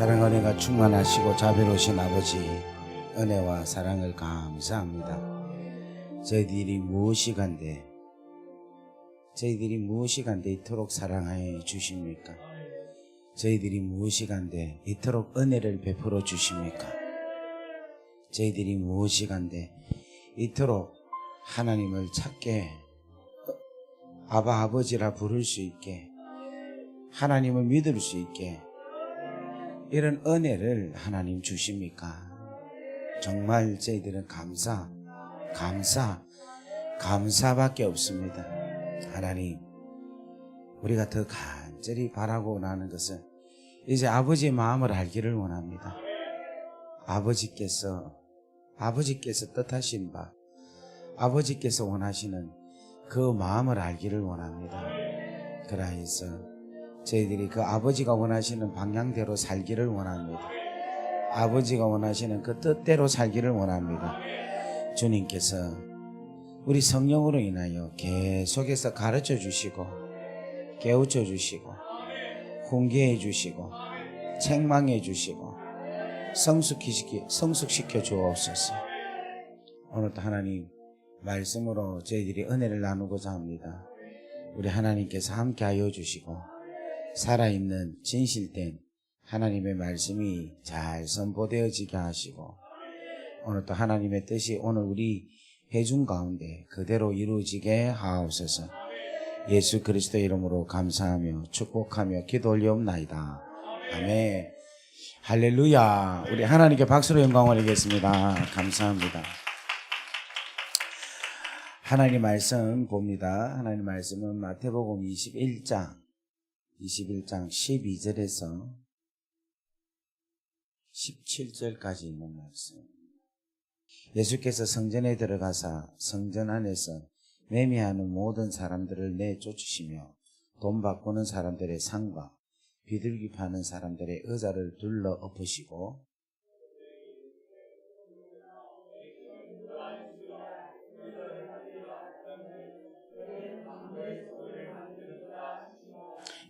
사랑 은혜가 충만하시고 자비로우신 아버지, 은혜와 사랑을 감사합니다. 저희들이 무엇이 간데 이토록 사랑하여 주십니까? 저희들이 무엇이 간데 이토록 은혜를 베풀어 주십니까? 저희들이 무엇이 간데 이토록 하나님을 찾게, 아버지라 부를 수 있게, 하나님을 믿을 수 있게 이런 은혜를 하나님 주십니까? 정말 저희들은 감사밖에 없습니다. 하나님, 우리가 더 간절히 바라고 나는 것은 이제 아버지의 마음을 알기를 원합니다. 아버지께서 뜻하신 바, 아버지께서 원하시는 그 마음을 알기를 원합니다. 그러해서 저희들이 그 아버지가 원하시는 방향대로 살기를 원합니다. 아버지가 원하시는 그 뜻대로 살기를 원합니다. 주님께서 우리 성령으로 인하여 계속해서 가르쳐 주시고 깨우쳐 주시고 훈계해 주시고 책망해 주시고 성숙시켜 주옵소서. 오늘도 하나님 말씀으로 저희들이 은혜를 나누고자 합니다. 우리 하나님께서 함께하여 주시고 살아있는 진실된 하나님의 말씀이 잘 선포되어지게 하시고 오늘 또 하나님의 뜻이 오늘 우리 회중 가운데 그대로 이루어지게 하옵소서. 예수 그리스도의 이름으로 감사하며 축복하며 기도 올리옵나이다. 아멘. 할렐루야. 우리 하나님께 박수로 영광을 드리겠습니다. 감사합니다. 하나님 말씀 봅니다. 하나님 말씀은 마태복음 21장 12절에서 17절까지 있는 말씀. 예수께서 성전에 들어가사 성전 안에서 매매하는 모든 사람들을 내쫓으시며 돈 바꾸는 사람들의 상과 비둘기 파는 사람들의 의자를 둘러 엎으시고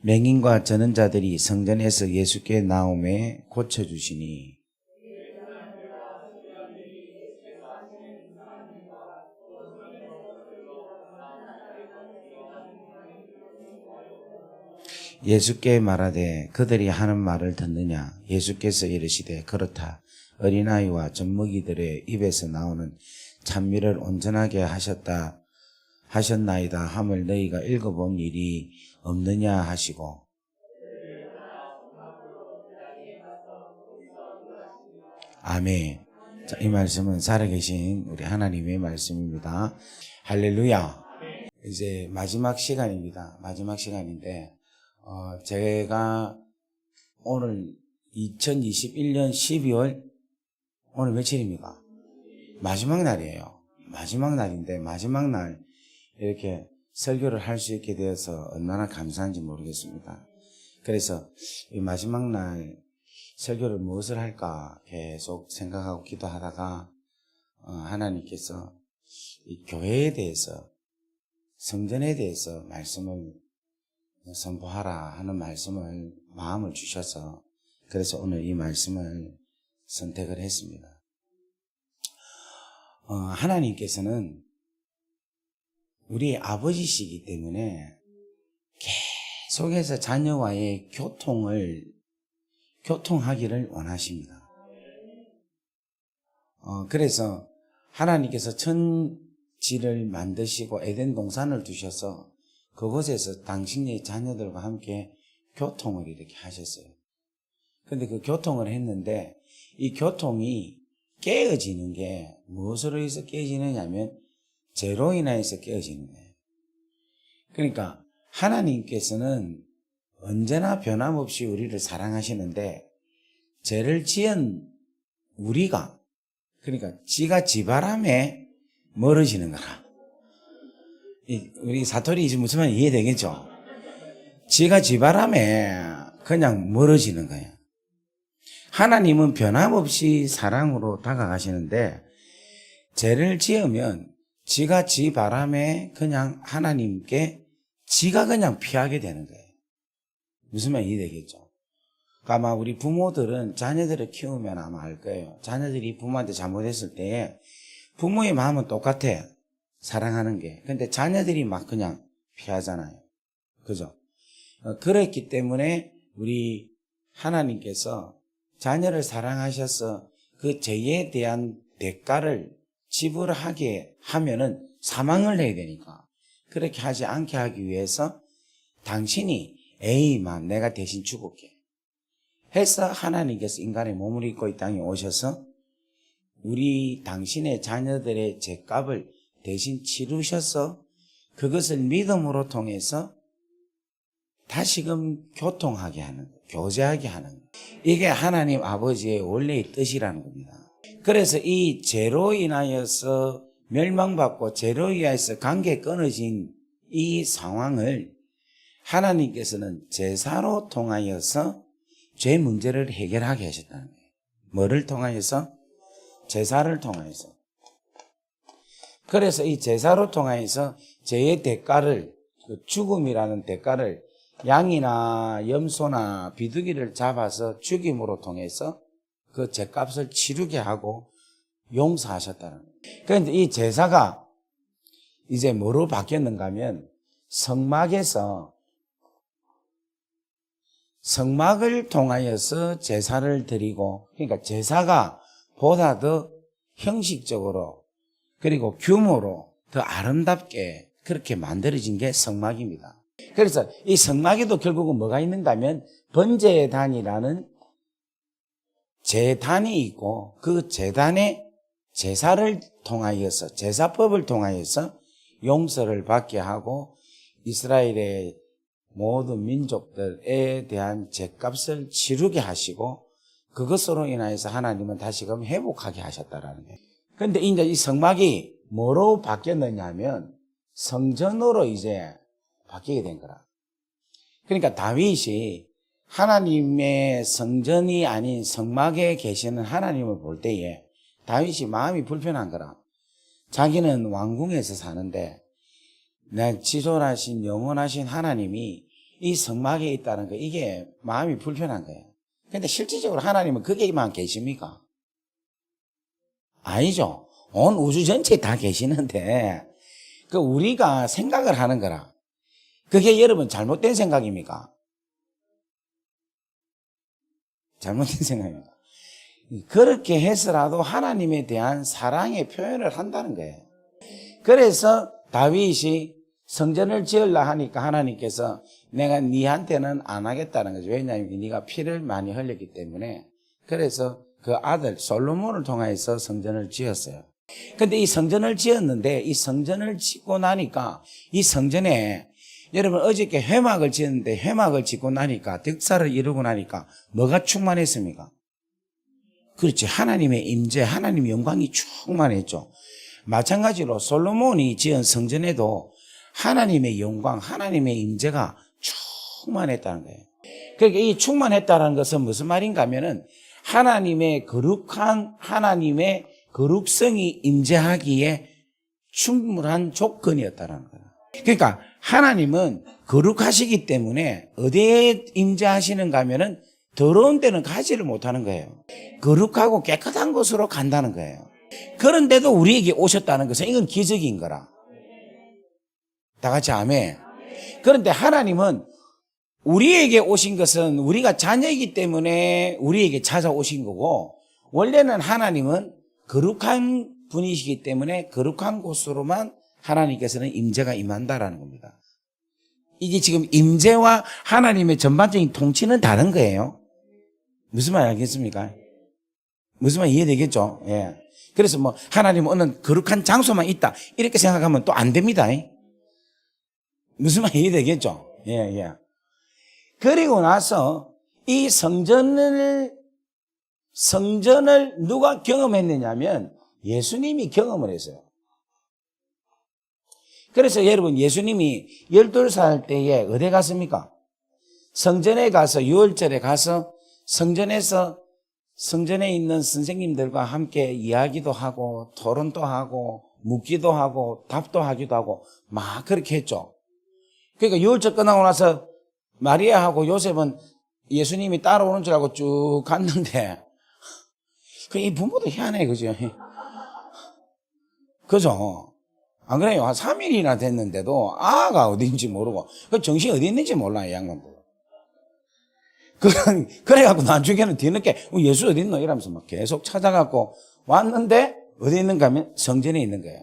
맹인과 전언자들이 성전에서 예수께 나오매 고쳐주시니 예수께 말하되 그들이 하는 말을 듣느냐? 예수께서 이르시되 그렇다. 어린아이와 젖먹이들의 입에서 나오는 찬미를 온전하게 하셨나이다 함을 너희가 읽어본 일이 없느냐 하시고 아멘. 자, 이 말씀은 살아계신 우리 하나님의 말씀입니다. 할렐루야. 이제 마지막 시간입니다. 마지막 시간인데 제가 오늘 2021년 12월 오늘 며칠입니까? 마지막 날이에요. 마지막 날인데 마지막 날 이렇게 설교를 할 수 있게 되어서 얼마나 감사한지 모르겠습니다. 그래서 이 마지막 날 설교를 무엇을 할까 계속 생각하고 기도하다가 하나님께서 이 교회에 대해서, 성전에 대해서 말씀을 선포하라 하는 말씀을 마음을 주셔서 그래서 오늘 이 말씀을 선택을 했습니다. 하나님께서는 우리 아버지시기 때문에 계속해서 자녀와의 교통하기를 원하십니다. 그래서 하나님께서 천지를 만드시고 에덴 동산을 두셔서 그곳에서 당신의 자녀들과 함께 교통을 이렇게 하셨어요. 근데 그 교통을 했는데 이 교통이 깨어지는 게 무엇으로 해서 깨어지느냐면 죄로 인하여서 깨어지는 거예요. 그러니까 하나님께서는 언제나 변함없이 우리를 사랑하시는데 죄를 지은 우리가, 그러니까 지가 지바람에 멀어지는 거라. 우리 사토리 이제 무슨 말인지 이해되겠죠? 지가 지바람에 그냥 멀어지는 거예요. 하나님은 변함없이 사랑으로 다가가시는데 죄를 지으면 지가 지 바람에 그냥 하나님께 지가 그냥 피하게 되는 거예요. 무슨 말인지 이해되겠죠? 아마 우리 부모들은 자녀들을 키우면 아마 알 거예요. 자녀들이 부모한테 잘못했을 때 부모의 마음은 똑같아. 사랑하는 게. 근데 자녀들이 막 그냥 피하잖아요. 그죠? 그랬기 때문에 우리 하나님께서 자녀를 사랑하셔서 그 죄에 대한 대가를 지불하게 하면은 사망을 해야 되니까 그렇게 하지 않게 하기 위해서 당신이 에이만 내가 대신 죽을게 해서 하나님께서 인간의 몸을 입고 이 땅에 오셔서 우리 당신의 자녀들의 죄값을 대신 치르셔서 그것을 믿음으로 통해서 다시금 교통하게 하는 거예요. 교제하게 하는 거예요. 이게 하나님 아버지의 원래의 뜻이라는 겁니다. 그래서 이 죄로 인하여서 멸망받고 죄로 인하여서 관계 끊어진 이 상황을 하나님께서는 제사로 통하여서 죄 문제를 해결하게 하셨다는 거예요. 뭐를 통하여서? 제사를 통하여서. 그래서 이 제사로 통하여서 죄의 대가를, 죽음이라는 대가를 양이나 염소나 비둘기를 잡아서 죽임으로 통해서 그 죄값을 치르게 하고 용서하셨다는 거예요. 그런데 이 제사가 이제 뭐로 바뀌었는가 하면 성막을 통하여서 제사를 드리고, 그러니까 제사가 보다 더 형식적으로 그리고 규모로 더 아름답게 그렇게 만들어진 게 성막입니다. 그래서 이 성막에도 결국은 뭐가 있는가 하면 번제단이라는 제단이 있고 그 제단의 제사를 통하여서 제사법을 통하여서 용서를 받게 하고 이스라엘의 모든 민족들에 대한 죄값을 치르게 하시고 그것으로 인하여서 하나님은 다시금 회복하게 하셨다라는 거예요. 그런데 이제 이 성막이 뭐로 바뀌었느냐 하면 성전으로 이제 바뀌게 된 거라. 그러니까 다윗이 하나님의 성전이 아닌 성막에 계시는 하나님을 볼 때에 다윗이 마음이 불편한 거라. 자기는 왕궁에서 사는데 내 지존하신 영원하신 하나님이 이 성막에 있다는 거, 이게 마음이 불편한 거예요. 근데 실질적으로 하나님은 거기에만 계십니까? 아니죠. 온 우주 전체에 다 계시는데 그 우리가 생각을 하는 거라. 그게 여러분 잘못된 생각입니까? 잘못된 생각입니다. 그렇게 해서라도 하나님에 대한 사랑의 표현을 한다는 거예요. 그래서 다윗이 성전을 지으려 하니까 하나님께서 내가 네한테는 안 하겠다는 거죠. 왜냐하면 네가 피를 많이 흘렸기 때문에. 그래서 그 아들 솔로몬을 통해서 성전을 지었어요. 근데 이 성전을 지었는데 이 성전을 짓고 나니까 이 성전에 여러분 어저께 회막을 지었는데 회막을 짓고 나니까 득사를 이루고 나니까 뭐가 충만했습니까? 그렇지. 하나님의 임재, 하나님의 영광이 충만했죠. 마찬가지로 솔로몬이 지은 성전에도 하나님의 영광, 하나님의 임재가 충만했다는 거예요. 그러니까 이 충만했다는 것은 무슨 말인가 하면은 하나님의 거룩한 하나님의 거룩성이 임재하기에 충분한 조건이었다는 거예요. 그러니까 하나님은 거룩하시기 때문에 어디에 임재하시는가 하면은 더러운 데는 가지를 못하는 거예요. 거룩하고 깨끗한 곳으로 간다는 거예요. 그런데도 우리에게 오셨다는 것은 이건 기적인 거라. 다 같이 아멘. 그런데 하나님은 우리에게 오신 것은 우리가 자녀이기 때문에 우리에게 찾아오신 거고, 원래는 하나님은 거룩한 분이시기 때문에 거룩한 곳으로만 하나님께서는 임재가 임한다라는 겁니다. 이게 지금 임재와 하나님의 전반적인 통치는 다른 거예요. 무슨 말 알겠습니까? 무슨 말 이해되겠죠? 예. 그래서 뭐 하나님은 어느 거룩한 장소만 있다 이렇게 생각하면 또 안 됩니다. 무슨 말 이해되겠죠? 예, 예. 그리고 나서 이 성전을 누가 경험했느냐면 예수님이 경험을 했어요. 그래서 여러분 예수님이 12살 때에 어디 갔습니까? 성전에 가서 유월절에 가서 성전에 있는 선생님들과 함께 이야기도 하고 토론도 하고 묻기도 하고 답도 하기도 하고 막 그렇게 했죠. 그러니까 유월절 끝나고 나서 마리아하고 요셉은 예수님이 따라오는 줄 알고 쭉 갔는데, 이 부모도 희한해, 그죠? 그죠? 안 그래요? 한 3일이나 됐는데도 아가 어딘지 모르고, 그 정신이 어디 있는지 몰라, 이 양반도. 그래갖고 나중에는 뒤늦게, 예수 어디 있노? 이러면서 막 계속 찾아갖고 왔는데, 어디 있는가 하면 성전에 있는 거예요.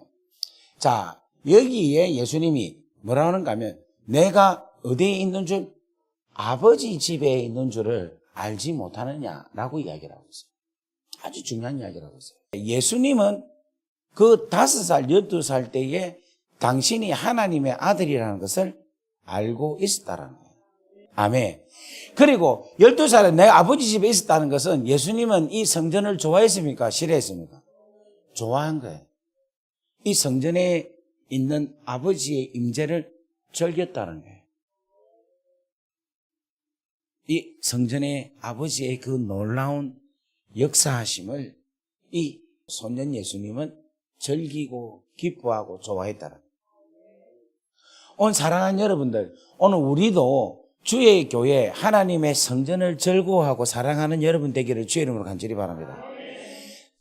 자, 여기에 예수님이 뭐라 하는가 하면, 내가 어디에 있는 줄, 아버지 집에 있는 줄을 알지 못하느냐라고 이야기를 하고 있어요. 아주 중요한 이야기를 하고 있어요. 예수님은 그 5살, 12살 때에 당신이 하나님의 아들이라는 것을 알고 있었다라는 거예요. 아멘. 그리고 12살에 내 아버지 집에 있었다는 것은 예수님은 이 성전을 좋아했습니까? 싫어했습니까? 좋아한 거예요. 이 성전에 있는 아버지의 임재를 즐겼다는 거예요. 이 성전의 아버지의 그 놀라운 역사하심을 이 소년 예수님은 즐기고 기뻐하고 좋아했다는 거예요. 오늘 사랑하는 여러분들, 오늘 우리도 주의 교회 하나님의 성전을 즐거워하고 사랑하는 여러분 되기를 주의 이름으로 간절히 바랍니다.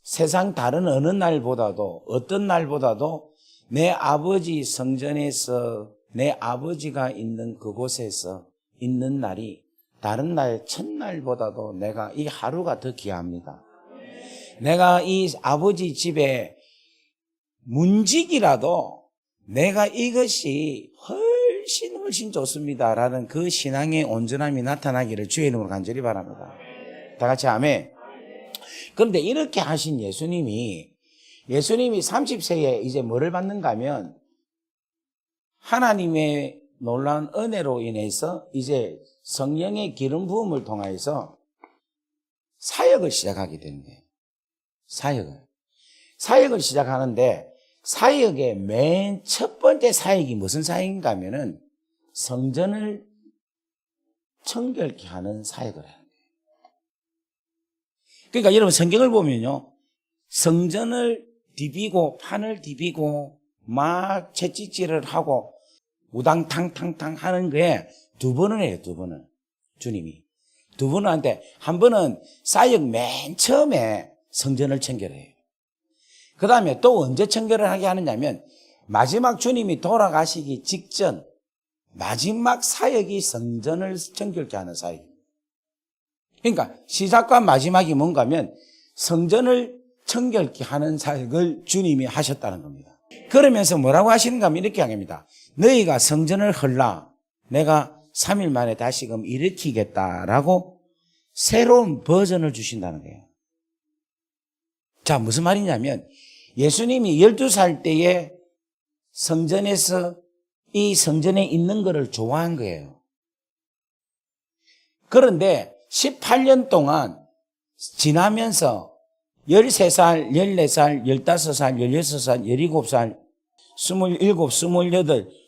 세상 다른 어느 날보다도 어떤 날보다도 내 아버지 성전에서 내 아버지가 있는 그곳에서 있는 날이 다른 날 첫날보다도 내가 이 하루가 더 귀합니다. 내가 이 아버지 집에 문직이라도 내가 이것이 훨씬 좋습니다라는 그 신앙의 온전함이 나타나기를 주의 이름으로 간절히 바랍니다. 다 같이 아멘. 그런데 이렇게 하신 예수님이 30세에 이제 뭐를 받는가 하면 하나님의 놀라운 은혜로 인해서 이제 성령의 기름 부음을 통하여서 사역을 시작하게 되는 거예요. 사역을 시작하는데 사역의 맨 첫 번째 사역이 무슨 사역인가 하면은 성전을 청결케 하는 사역을 하는 거예요. 그러니까 여러분 성경을 보면요. 성전을 디비고 판을 디비고 막 채찍질을 하고 우당탕탕탕 하는 거에 2번을 해요. 2번을. 주님이. 2번을 하는데 한 번은 사역 맨 처음에 성전을 청결해요. 그 다음에 또 언제 청결을 하게 하느냐면 마지막 주님이 돌아가시기 직전 마지막 사역이 성전을 청결케 하는 사역입니다. 그러니까 시작과 마지막이 뭔가 하면 성전을 청결케 하는 사역을 주님이 하셨다는 겁니다. 그러면서 뭐라고 하시는가 하면 이렇게 합니다. 너희가 성전을 헐라 내가 3일 만에 다시금 일으키겠다라고 새로운 버전을 주신다는 거예요. 자, 무슨 말이냐면 예수님이 12살 때에 성전에서 이 성전에 있는 것을 좋아한 거예요. 그런데 18년 동안 지나면서 13살, 14살, 15살, 16살, 17살, 27, 28,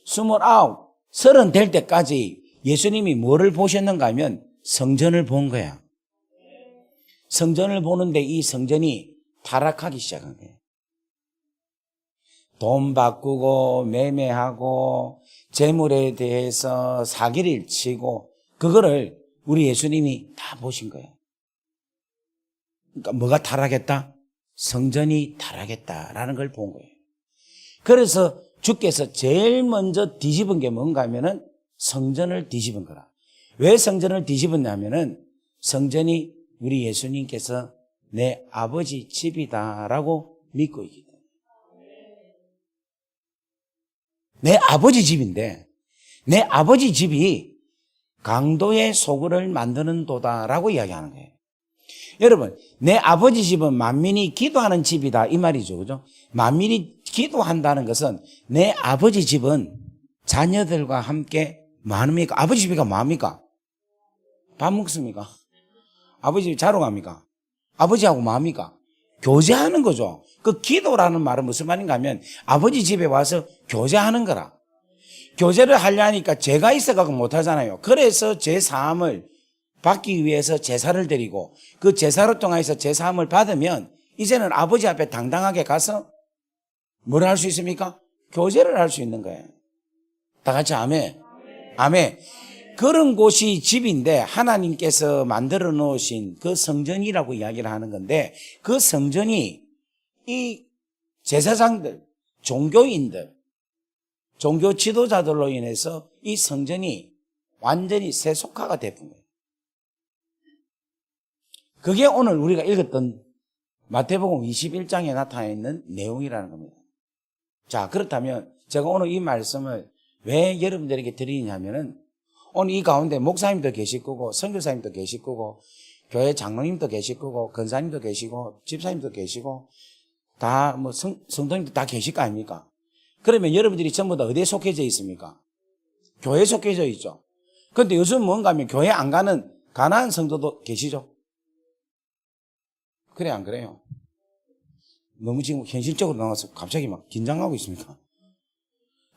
29, 30 될 때까지 예수님이 뭐를 보셨는가 하면 성전을 본 거야. 성전을 보는데 이 성전이 타락하기 시작한 거예요. 돈 바꾸고 매매하고 재물에 대해서 사기를 치고 그거를 우리 예수님이 다 보신 거예요. 그러니까 뭐가 타락했다? 성전이 타락했다라는 걸 본 거예요. 그래서 주께서 제일 먼저 뒤집은 게 뭔가 하면은 성전을 뒤집은 거라. 왜 성전을 뒤집었냐면은 성전이 우리 예수님께서 내 아버지 집이다라고 믿고 있기 때문에. 내 아버지 집인데 내 아버지 집이 강도의 소굴을 만드는 도다라고 이야기하는 거예요. 여러분, 내 아버지 집은 만민이 기도하는 집이다 이 말이죠. 그죠? 만민이 기도한다는 것은 내 아버지 집은 자녀들과 함께 뭐 합니까? 아버지 집이가 뭐 합니까? 밥 먹습니까? 아버지 집 자러 갑니까? 아버지하고 뭐 합니까? 교제하는 거죠. 그 기도라는 말은 무슨 말인가 하면 아버지 집에 와서 교제하는 거라. 교제를 하려니까 죄가 있어가지고 못하잖아요. 그래서 죄사함을 받기 위해서 제사를 드리고 그 제사로 통해서 죄사함을 받으면 이제는 아버지 앞에 당당하게 가서 뭘 할 수 있습니까? 교제를 할 수 있는 거예요. 다 같이 아멘. 아멘. 그런 곳이 집인데 하나님께서 만들어 놓으신 그 성전이라고 이야기를 하는 건데 그 성전이 이 제사장들, 종교인들, 종교 지도자들로 인해서 이 성전이 완전히 세속화가 되는 거예요. 그게 오늘 우리가 읽었던 마태복음 21장에 나타나 있는 내용이라는 겁니다. 자, 그렇다면 제가 오늘 이 말씀을 왜 여러분들에게 드리냐면은 오늘 이 가운데 목사님도 계실 거고 선교사님도 계실 거고 교회 장로님도 계실 거고 권사님도 계시고 집사님도 계시고 다 뭐 성도님도 다 계실 거 아닙니까? 그러면 여러분들이 전부 다 어디에 속해져 있습니까? 교회에 속해져 있죠. 그런데 요즘 뭔가 하면 교회 안 가는 가난한 성도도 계시죠? 그래 안 그래요? 너무 지금 현실적으로 나와서 갑자기 막 긴장하고 있습니까?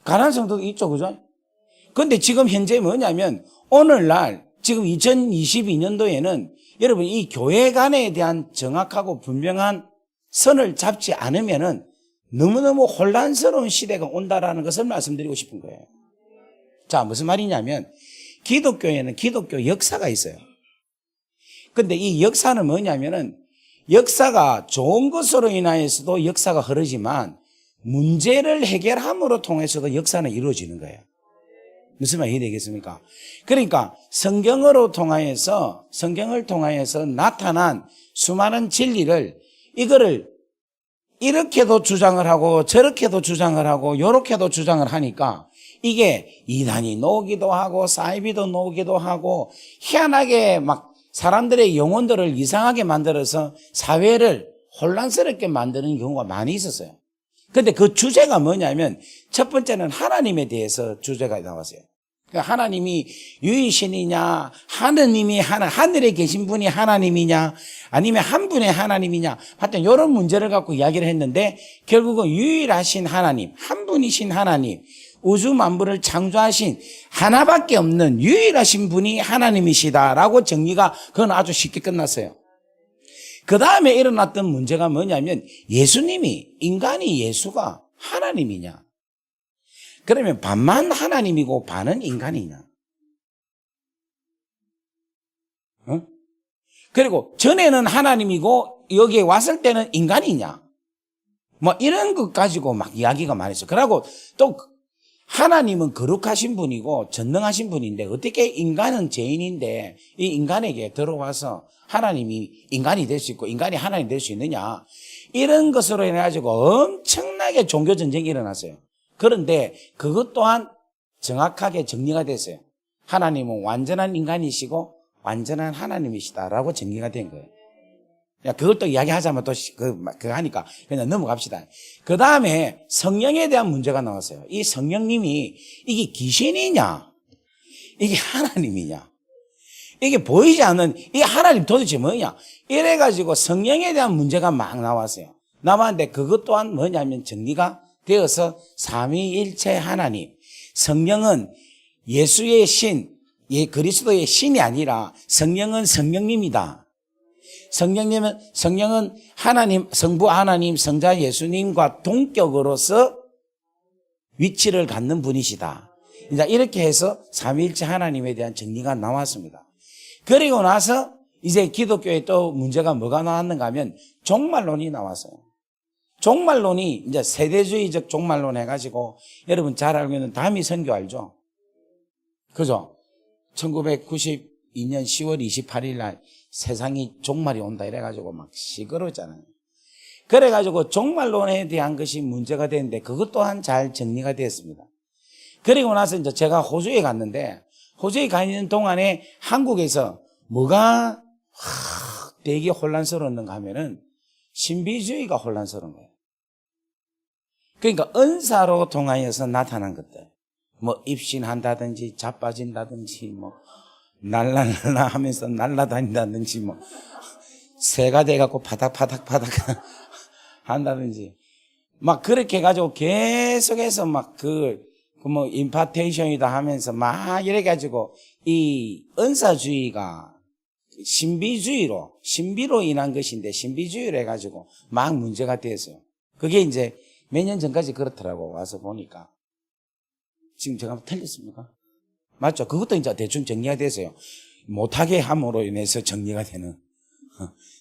가난한 성도도 있죠, 그죠? 근데 지금 현재 뭐냐면 오늘날 지금 2022년도에는 여러분 이 교회 간에 대한 정확하고 분명한 선을 잡지 않으면은 너무너무 혼란스러운 시대가 온다라는 것을 말씀드리고 싶은 거예요. 자, 무슨 말이냐면 기독교에는 기독교 역사가 있어요. 근데 이 역사는 뭐냐면은 역사가 좋은 것으로 인하여서도 역사가 흐르지만 문제를 해결함으로 통해서도 역사는 이루어지는 거예요. 무슨 말이 되겠습니까? 그러니까 성경을 통하여서 나타난 수많은 진리를 이거를 이렇게도 주장을 하고 저렇게도 주장을 하고 요렇게도 주장을 하니까 이게 이단이 놓기도 하고 사이비도 놓기도 하고 희한하게 막 사람들의 영혼들을 이상하게 만들어서 사회를 혼란스럽게 만드는 경우가 많이 있었어요. 근데 그 주제가 뭐냐면 첫 번째는 하나님에 대해서 주제가 나왔어요. 그러니까 하나님이 유일신이냐, 하느님이 하늘에 계신 분이 하나님이냐, 아니면 한 분의 하나님이냐, 하여튼 이런 문제를 갖고 이야기를 했는데 결국은 유일하신 하나님, 한 분이신 하나님, 우주 만물을 창조하신 하나밖에 없는 유일하신 분이 하나님이시다라고 정리가 그건 아주 쉽게 끝났어요. 그 다음에 일어났던 문제가 뭐냐면 예수님이 예수가 하나님이냐? 그러면 반만 하나님이고 반은 인간이냐? 어? 그리고 전에는 하나님이고 여기에 왔을 때는 인간이냐? 뭐 이런 것 가지고 막 이야기가 많았어요. 그리고 또 하나님은 거룩하신 분이고 전능하신 분인데 어떻게 인간은 죄인인데 이 인간에게 들어와서 하나님이 인간이 될 수 있고 인간이 하나님이 될 수 있느냐? 이런 것으로 인해 가지고 엄청나게 종교 전쟁이 일어났어요. 그런데 그것 또한 정확하게 정리가 됐어요. 하나님은 완전한 인간이시고 완전한 하나님이시다라고 정리가 된 거예요. 그걸 또 이야기하자면 또 그거 하니까 그냥 넘어갑시다. 그 다음에 성령에 대한 문제가 나왔어요. 이 성령님이 이게 귀신이냐? 이게 하나님이냐? 이게 보이지 않는 이 하나님 도대체 뭐냐? 이래가지고 성령에 대한 문제가 막 나왔어요. 나왔는데 그것 또한 뭐냐면 정리가 되어서 삼위일체 하나님. 성령은 예수의 그리스도의 신이 아니라 성령은 성령님이다. 성령은 하나님, 성부 하나님, 성자 예수님과 동격으로서 위치를 갖는 분이시다. 이제 이렇게 해서 삼위일체 하나님에 대한 정리가 나왔습니다. 그리고 나서 이제 기독교에 또 문제가 뭐가 나왔는가 하면 종말론이 나왔어요. 종말론이 이제 세대주의적 종말론 해가지고 여러분 잘 알고 있는 다미 선교 알죠? 그죠? 1992년 10월 28일 날 세상이 종말이 온다 이래가지고 막 시끄러웠잖아요. 그래가지고 종말론에 대한 것이 문제가 되는데 그것 또한 잘 정리가 되었습니다. 그리고 나서 이제 제가 호주에 갔는데 호주에 가 있는 동안에 한국에서 뭐가 되게 혼란스러웠는가 하면은 신비주의가 혼란스러운 거예요. 그러니까 은사로 통하여서 나타난 것들, 뭐 입신한다든지 자빠진다든지 뭐 날라날라 하면서 날라다닌다든지 뭐 새가 돼갖고 파닥파닥 한다든지 막 그렇게 해가지고 계속해서 막 뭐 임파테이션이다 하면서 막 이래가지고 이 은사주의가 신비로 인한 것인데 신비주의로 해가지고 막 문제가 됐어요. 그게 이제 몇 년 전까지 그렇더라고 와서 보니까. 지금 제가 틀렸습니까? 맞죠? 그것도 이제 대충 정리가 됐어요. 못하게 함으로 인해서 정리가 되는.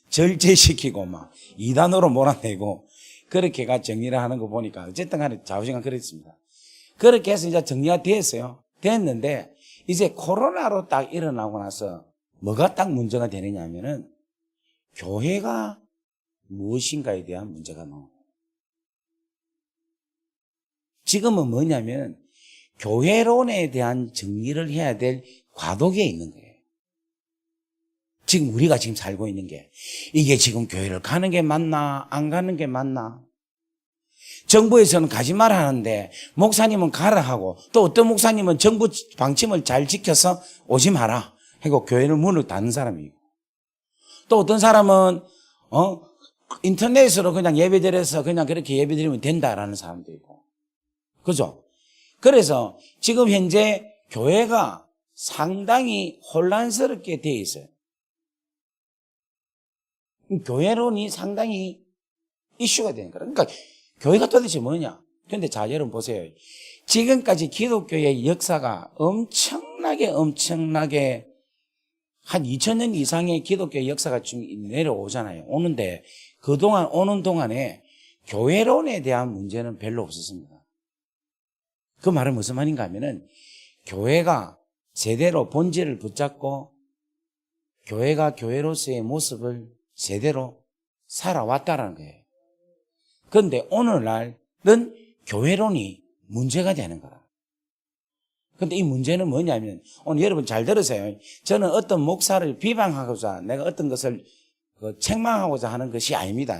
절제시키고 막 이단으로 몰아내고 그렇게가 정리를 하는 거 보니까 어쨌든 간에 좌우지간 그랬습니다. 그렇게 해서 이제 정리가 됐어요. 됐는데 이제 코로나로 딱 일어나고 나서 뭐가 딱 문제가 되느냐 하면은 교회가 무엇인가에 대한 문제가 나와요. 지금은 뭐냐면 교회론에 대한 정리를 해야 될 과도기에 있는 거예요. 지금 우리가 지금 살고 있는 게 이게 지금 교회를 가는 게 맞나 안 가는 게 맞나. 정부에서는 가지 마라 하는데 목사님은 가라 하고 또 어떤 목사님은 정부 방침을 잘 지켜서 오지 마라 하고 교회를 문을 닫는 사람이고 또 어떤 사람은 인터넷으로 그냥 예배드려서 그냥 그렇게 예배드리면 된다라는 사람도 있고 그죠? 그래서 지금 현재 교회가 상당히 혼란스럽게 되어 있어요. 교회론이 상당히 이슈가 되는 거예요. 그러니까 교회가 도대체 뭐냐? 그런데 자, 여러분 보세요. 지금까지 기독교의 역사가 엄청나게 한 2000년 이상의 기독교의 역사가 좀 내려오잖아요. 오는데 그동안 오는 동안에 교회론에 대한 문제는 별로 없었습니다. 그 말은 무슨 말인가 하면은 교회가 제대로 본질을 붙잡고 교회가 교회로서의 모습을 제대로 살아왔다라는 거예요. 그런데 오늘날은 교회론이 문제가 되는 거라. 그런데 이 문제는 뭐냐면 오늘 여러분 잘 들으세요. 저는 어떤 목사를 비방하고자 내가 어떤 것을 책망하고자 하는 것이 아닙니다.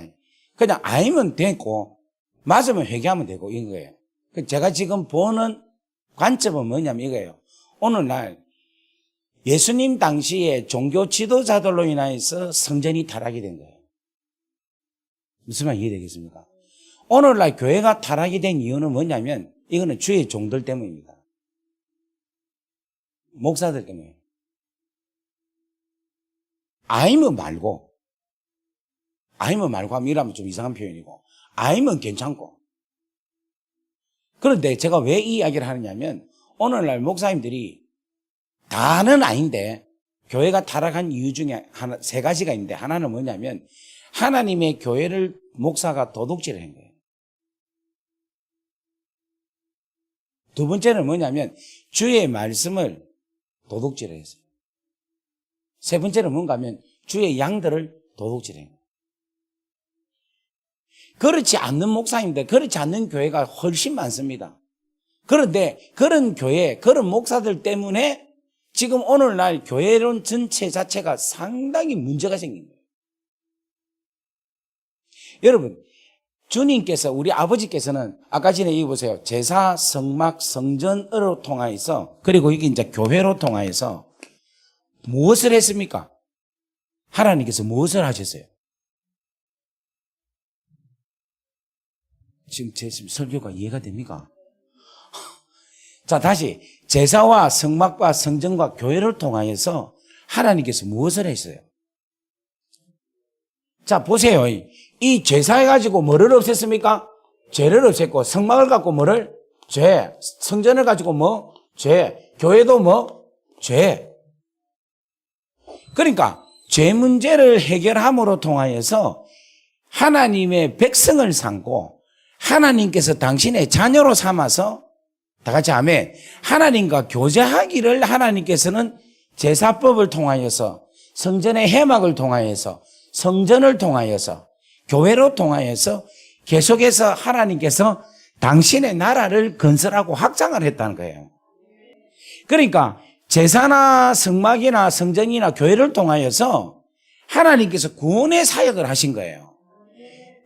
그냥 아니면 되고 맞으면 회개하면 되고 이런 거예요. 제가 지금 보는 관점은 뭐냐면 이거예요. 오늘날 예수님 당시에 종교 지도자들로 인해서 성전이 타락이 된 거예요. 무슨 말 이해되겠습니까? 오늘날 교회가 타락이 된 이유는 뭐냐면 이거는 주의 종들 때문입니다. 목사들 때문에. 아니면 말고 하면 이러면 좀 이상한 표현이고 아니면 괜찮고. 그런데 제가 왜 이 이야기를 하느냐면 오늘날 목사님들이 다는 아닌데 교회가 타락한 이유 중에 세 가지가 있는데 하나는 뭐냐면 하나님의 교회를 목사가 도둑질을 한 거예요. 두 번째는 뭐냐면 주의 말씀을 도둑질을 했어요. 세 번째는 뭔가 하면 주의 양들을 도둑질을 해요. 그렇지 않는 목사님들, 그렇지 않는 교회가 훨씬 많습니다. 그런데 그런 교회, 그런 목사들 때문에 지금 오늘날 교회론 전체 자체가 상당히 문제가 생긴 거예요. 여러분, 주님께서, 우리 아버지께서는 아까 전에 여기 보세요. 제사, 성막, 성전으로 통하여서 그리고 이게 이제 교회로 통하여서 무엇을 했습니까? 하나님께서 무엇을 하셨어요? 지금 제 설교가 이해가 됩니까? 자, 다시 제사와 성막과 성전과 교회를 통하여서 하나님께서 무엇을 했어요? 자, 보세요. 이 제사해가지고 뭐를 없앴습니까? 죄를 없앴고, 성막을 갖고 뭐를? 죄. 성전을 가지고 뭐? 죄. 교회도 뭐? 죄. 그러니까 죄 문제를 해결함으로 통하여서 하나님의 백성을 삼고 하나님께서 당신의 자녀로 삼아서 다 같이 아멘. 하나님과 교제하기를 하나님께서는 제사법을 통하여서 성전의 해막을 통하여서 성전을 통하여서 교회로 통하여서 계속해서 하나님께서 당신의 나라를 건설하고 확장을 했다는 거예요. 그러니까 제사나 성막이나 성전이나 교회를 통하여서 하나님께서 구원의 사역을 하신 거예요.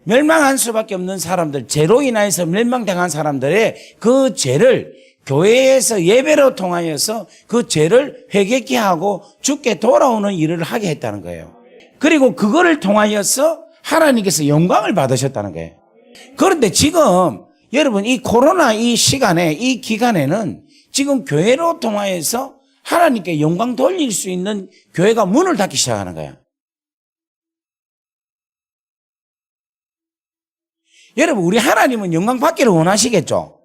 멸망할 수밖에 없는 사람들, 죄로 인하여서 멸망당한 사람들의 그 죄를 교회에서 예배로 통하여서 그 죄를 회개케 하고 죽게 돌아오는 일을 하게 했다는 거예요. 그리고 그거를 통하여서 하나님께서 영광을 받으셨다는 거예요. 그런데 지금 여러분 이 코로나 이 시간에 이 기간에는 지금 교회로 통하여서 하나님께 영광 돌릴 수 있는 교회가 문을 닫기 시작하는 거예요. 여러분 우리 하나님은 영광 받기를 원하시겠죠?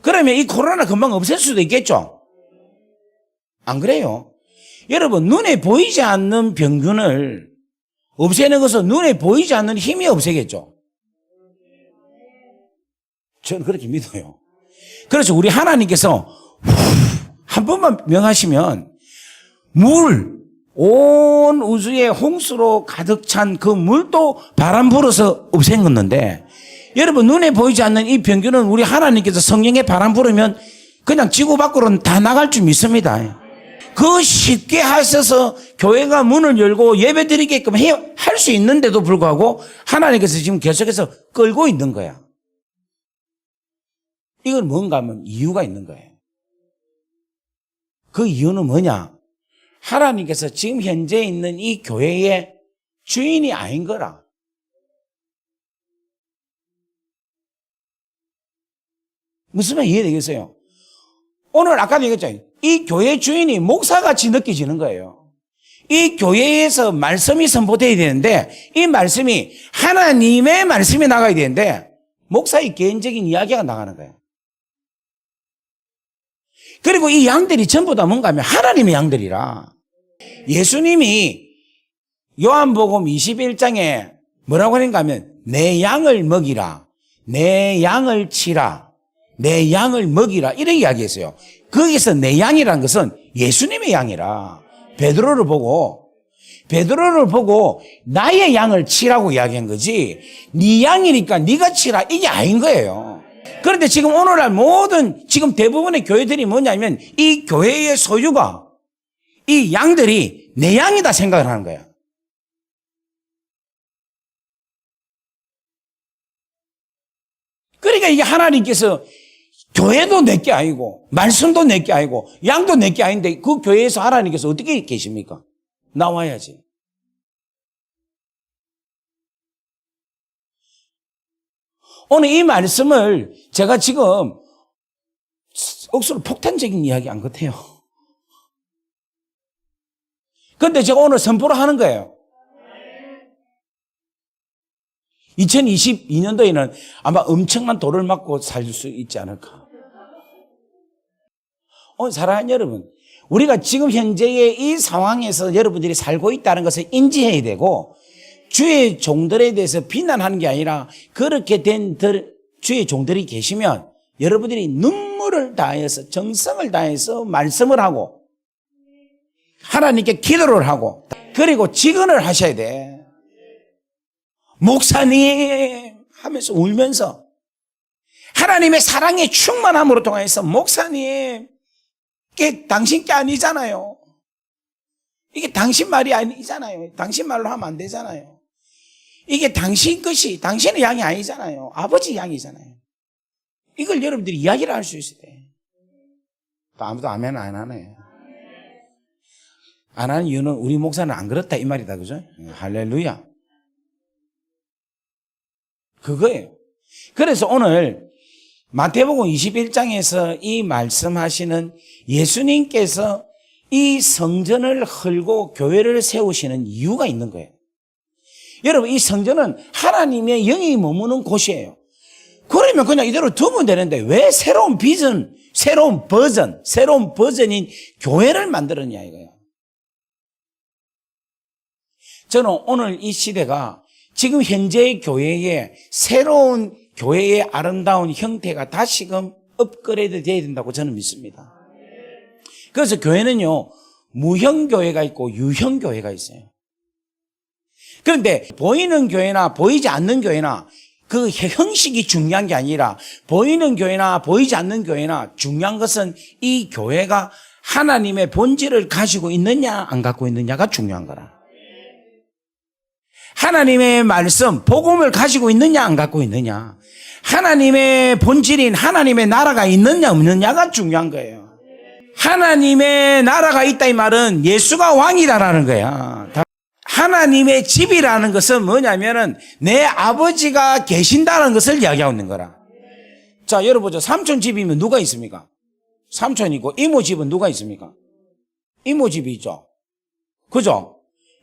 그러면 이 코로나 금방 없앨 수도 있겠죠? 안 그래요? 여러분, 눈에 보이지 않는 병균을 없애는 것은 눈에 보이지 않는 힘이 없애겠죠. 저는 그렇게 믿어요. 그래서 우리 하나님께서 한 번만 명하시면 온 우주에 홍수로 가득 찬 그 물도 바람 불어서 없앤 건데, 여러분, 눈에 보이지 않는 이 병균은 우리 하나님께서 성령에 바람 불으면 그냥 지구 밖으로는 다 나갈 줄 믿습니다. 그 쉽게 하셔서 교회가 문을 열고 예배 드리게끔 할 수 있는데도 불구하고 하나님께서 지금 계속해서 끌고 있는 거야. 이건 뭔가 하면 이유가 있는 거예요. 그 이유는 뭐냐? 하나님께서 지금 현재 있는 이 교회의 주인이 아닌 거라. 무슨 말 이해되겠어요? 오늘 아까도 얘기했잖아요. 이 교회 주인이 목사같이 느껴지는 거예요. 이 교회에서 말씀이 선포되어야 되는데, 이 말씀이 하나님의 말씀이 나가야 되는데 목사의 개인적인 이야기가 나가는 거예요. 그리고 이 양들이 전부 다 뭔가 하면 하나님의 양들이라. 예수님이 요한복음 21장에 뭐라고 하는가 하면 내 양을 먹이라, 내 양을 치라, 내 양을 먹이라 이렇게 이야기했어요. 거기서 내 양이라는 것은 예수님의 양이라. 베드로를 보고 나의 양을 치라고 이야기한 거지, 네 양이니까 네가 치라 이게 아닌 거예요. 그런데 지금 오늘날 모든 지금 대부분의 교회들이 뭐냐면 이 교회의 소유가 이 양들이 내 양이다 생각을 하는 거야. 그러니까 이게 하나님께서 교회도 내게 아니고 말씀도 내게 아니고 양도 내게 아닌데 그 교회에서 하나님께서 어떻게 계십니까? 나와야지. 오늘 이 말씀을 제가 지금 억수로 폭탄적인 이야기 안 같아요. 그런데 제가 오늘 선포를 하는 거예요. 2022년도에는 아마 엄청난 돌을 맞고 살 수 있지 않을까. 오늘 사랑하는 여러분, 우리가 지금 현재의 이 상황에서 여러분들이 살고 있다는 것을 인지해야 되고, 주의 종들에 대해서 비난하는 게 아니라 그렇게 된 주의 종들이 계시면 여러분들이 눈물을 다해서 정성을 다해서 말씀을 하고 하나님께 기도를 하고 그리고 직언을 하셔야 돼. 목사님 하면서 울면서 하나님의 사랑의 충만함으로 통해서 목사님 이게 당신 게 아니잖아요. 이게 당신 말이 아니잖아요. 당신 말로 하면 안 되잖아요. 이게 당신 것이 당신의 양이 아니잖아요. 아버지 양이잖아요. 이걸 여러분들이 이야기를 할 수 있어야 돼. 또 아무도 아멘 안 하네. 안 하는 이유는 우리 목사는 안 그렇다 이 말이다. 그죠? 할렐루야. 그거예요. 그래서 오늘 마태복음 21장에서 이 말씀하시는 예수님께서 이 성전을 헐고 교회를 세우시는 이유가 있는 거예요. 여러분, 이 성전은 하나님의 영이 머무는 곳이에요. 그러면 그냥 이대로 두면 되는데 왜 새로운 비전, 새로운 버전인 교회를 만들었냐 이거예요. 저는 오늘 이 시대가 지금 현재의 교회의 새로운 교회의 아름다운 형태가 다시금 업그레이드 되어야 된다고 저는 믿습니다. 그래서 교회는요, 무형교회가 있고 유형교회가 있어요. 그런데 보이는 교회나 보이지 않는 교회나 그 형식이 중요한 게 아니라 보이는 교회나 보이지 않는 교회나 중요한 것은 이 교회가 하나님의 본질을 가지고 있느냐 안 갖고 있느냐가 중요한 거라. 하나님의 말씀, 복음을 가지고 있느냐 안 갖고 있느냐, 하나님의 본질인 하나님의 나라가 있느냐 없느냐가 중요한 거예요. 하나님의 나라가 있다 이 말은 예수가 왕이다라는 거야. 하나님의 집이라는 것은 뭐냐면은 내 아버지가 계신다는 것을 이야기하고 있는 거라. 자, 여러분 보죠. 삼촌 집이면 누가 있습니까? 삼촌이 있고, 이모 집은 누가 있습니까? 이모 집이 있죠. 그죠?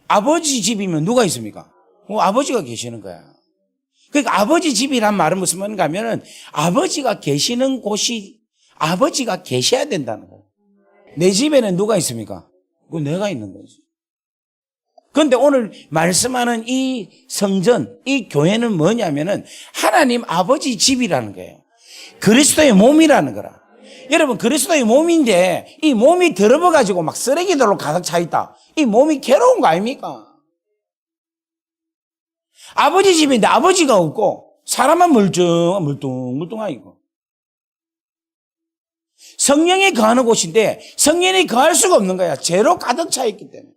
아버지 집이면 누가 있습니까? 아버지가 계시는 거야. 그러니까 아버지 집이란 말은 무슨 말인가 하면은 아버지가 계시는 곳이 아버지가 계셔야 된다는 거예요. 내 집에는 누가 있습니까? 그 내가 있는 거지. 그런데 오늘 말씀하는 이 성전, 이 교회는 뭐냐면은 하나님 아버지 집이라는 거예요. 그리스도의 몸이라는 거라. 여러분, 그리스도의 몸인데 이 몸이 더러워가지고 막 쓰레기들로 가득 차 있다. 이 몸이 괴로운 거 아닙니까? 아버지 집인데 아버지가 없고 사람만 물뚱물뚱하고. 성령이 거하는 곳인데 성령이 거할 수가 없는 거야. 죄로 가득 차 있기 때문에.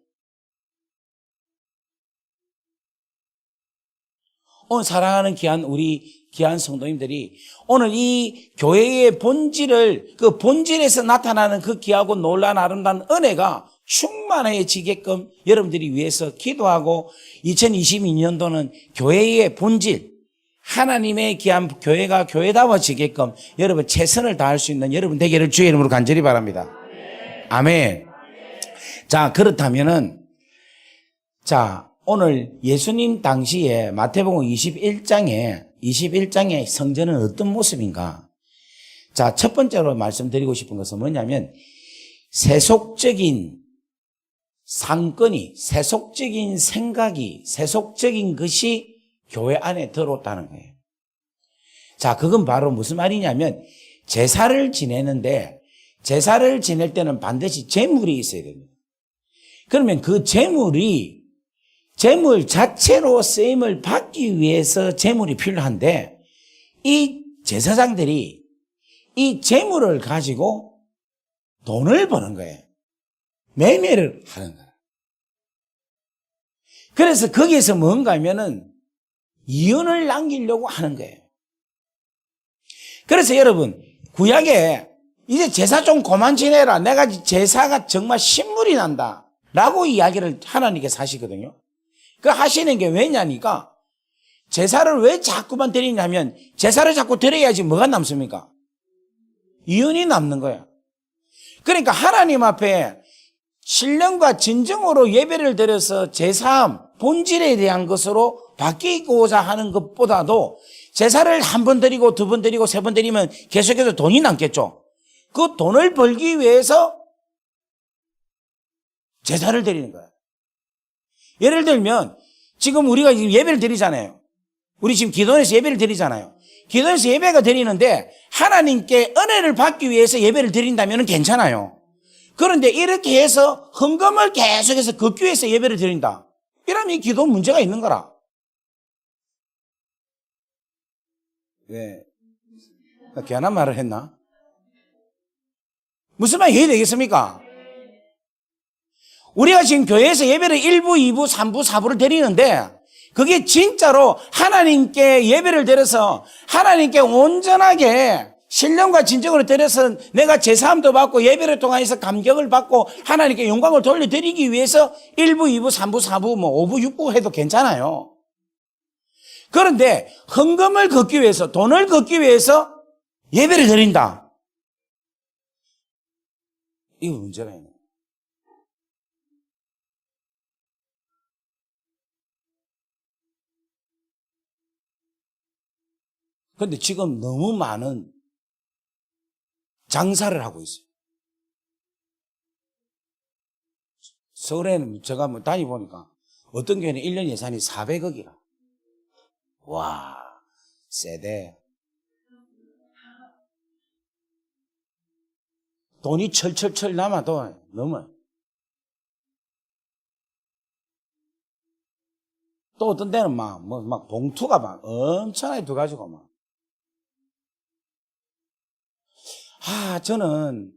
오늘 사랑하는 우리 귀한 성도님들이 오늘 이 교회의 본질을, 그 본질에서 나타나는 그 귀하고 놀라운 아름다운 은혜가 충만해지게끔 여러분들이 위해서 기도하고 2022년도는 교회의 본질, 하나님의 귀한 교회가 교회다워지게끔 여러분 최선을 다할 수 있는 여러분 되기를 주의 이름으로 간절히 바랍니다. 아멘. 자, 그렇다면은, 자, 오늘 예수님 당시에 마태복음 21장에 성전은 어떤 모습인가? 자, 첫 번째로 말씀드리고 싶은 것은 뭐냐면 세속적인 상권이, 세속적인 생각이, 세속적인 것이 교회 안에 들어왔다는 거예요. 자, 그건 바로 무슨 말이냐면 제사를 지내는데 제사를 지낼 때는 반드시 제물이 있어야 됩니다. 그러면 그 제물 자체로 쓰임을 받기 위해서 제물이 필요한데 이 제사장들이 이 제물을 가지고 돈을 버는 거예요. 매매를 하는 거예요. 그래서 거기에서 뭔가 하면은 이윤을 남기려고 하는 거예요. 그래서 여러분, 구약에 이제 제사 좀 그만 지내라. 내가 제사가 정말 신물이 난다. 라고 이야기를 하나님께서 하시거든요. 그 하시는 게 왜냐니까 제사를 왜 자꾸만 드리냐면 제사를 자꾸 드려야지 뭐가 남습니까? 이윤이 남는 거야. 그러니까 하나님 앞에 신령과 진정으로 예배를 드려서 제사함, 본질에 대한 것으로 바뀌고자 하는 것보다도 제사를 한 번 드리고 두 번 드리고 세 번 드리면 계속해서 돈이 남겠죠. 그 돈을 벌기 위해서 제사를 드리는 거야. 예를 들면 지금 우리가 지금 예배를 드리잖아요. 우리 지금 기도원에서 예배를 드리잖아요. 기도원에서 예배가 드리는데 하나님께 은혜를 받기 위해서 예배를 드린다면 괜찮아요. 그런데 이렇게 해서 헌금을 계속해서 걷기 위해서 예배를 드린다. 이러면 이 기도 문제가 있는 거라. 왜? 괜한 말을 했나? 무슨 말이 되겠습니까? 우리가 지금 교회에서 예배를 1부, 2부, 3부, 4부를 드리는데 그게 진짜로 하나님께 예배를 드려서 하나님께 온전하게 신령과 진정으로 드려서 내가 제사함도 받고 예배를 통해서 감격을 받고 하나님께 영광을 돌려드리기 위해서 1부, 2부, 3부, 4부, 5부, 6부 해도 괜찮아요. 그런데 헌금을 걷기 위해서, 돈을 걷기 위해서 예배를 드린다. 이거 문제가 있네. 그런데 지금 너무 많은 장사를 하고 있어요. 서울에는 제가 한번 다녀보니까 어떤 교회는 1년 예산이 400억이라. 와, 세대. 돈이 철철철 남아도 넘어요. 또 어떤 데는 막 봉투가 막 엄청나게 들어가지고 막. 저는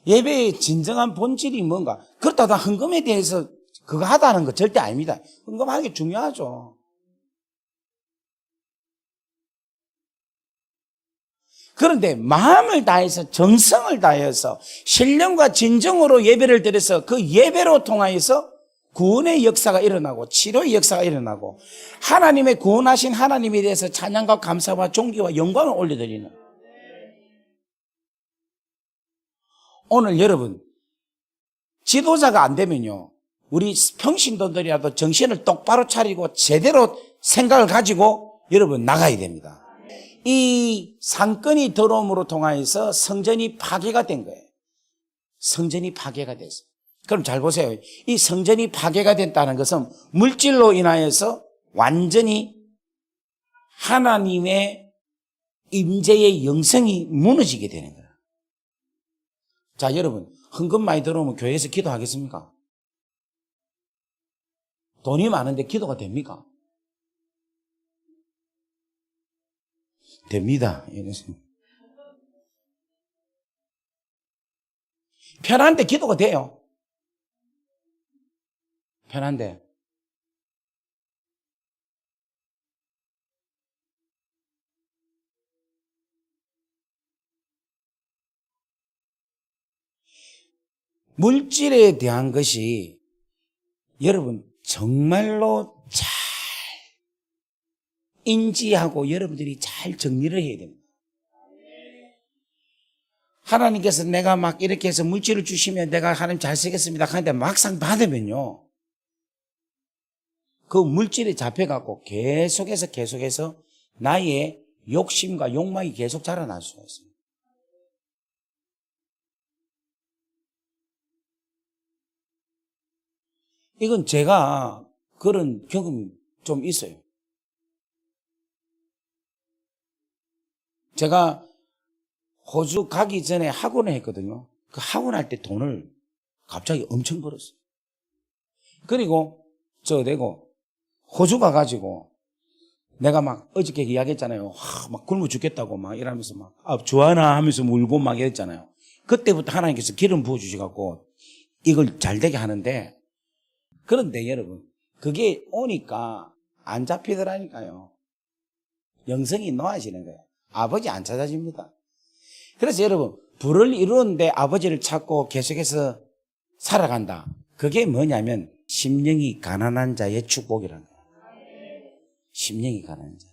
예배의 진정한 본질이 뭔가, 그렇다고 헌금에 대해서 그거 하다는 거 절대 아닙니다. 헌금하는 게 중요하죠. 그런데 마음을 다해서 정성을 다해서 신령과 진정으로 예배를 드려서 그 예배로 통하여서 구원의 역사가 일어나고 치료의 역사가 일어나고 하나님의 구원하신 하나님에 대해서 찬양과 감사와 존귀와 영광을 올려드리는, 오늘 여러분 지도자가 안 되면요, 우리 평신도들이라도 정신을 똑바로 차리고 제대로 생각을 가지고 여러분 나가야 됩니다. 이 상권이 들어옴으로 통하여서 성전이 파괴가 된 거예요. 성전이 파괴가 됐어요. 그럼 잘 보세요. 이 성전이 파괴가 됐다는 것은 물질로 인하여서 완전히 하나님의 임재의 영성이 무너지게 되는 거예요. 자, 여러분, 헌금 많이 들어오면 교회에서 기도하겠습니까? 돈이 많은데 기도가 됩니까? 됩니다. 편한데 기도가 돼요. 편한데. 물질에 대한 것이 여러분 정말로 잘 인지하고 여러분들이 잘 정리를 해야 됩니다. 하나님께서 내가 막 이렇게 해서 물질을 주시면 내가 하나님 잘 쓰겠습니다 하는데 막상 받으면요, 그 물질에 잡혀갖고 계속해서 나의 욕심과 욕망이 계속 자라날 수가 있어요. 이건 제가 그런 경험이 좀 있어요. 제가 호주 가기 전에 학원을 했거든요. 그 학원할 때 돈을 갑자기 엄청 벌었어요. 그리고 내고 호주 가가지고 내가 막 어저께 이야기했잖아요. 막 굶어 죽겠다고 막 이러면서 막 좋아하나 하면서 울고 막 이랬잖아요. 그때부터 하나님께서 기름 부어주셔갖고 이걸 잘 되게 하는데, 그런데 여러분 그게 오니까 안 잡히더라니까요. 영성이 놓아지는 거예요. 아버지 안 찾아집니다. 그래서 여러분 부를 이루는데 아버지를 찾고 계속해서 살아간다. 그게 뭐냐면 심령이 가난한 자의 축복이라는 거예요. 심령이 가난한 자.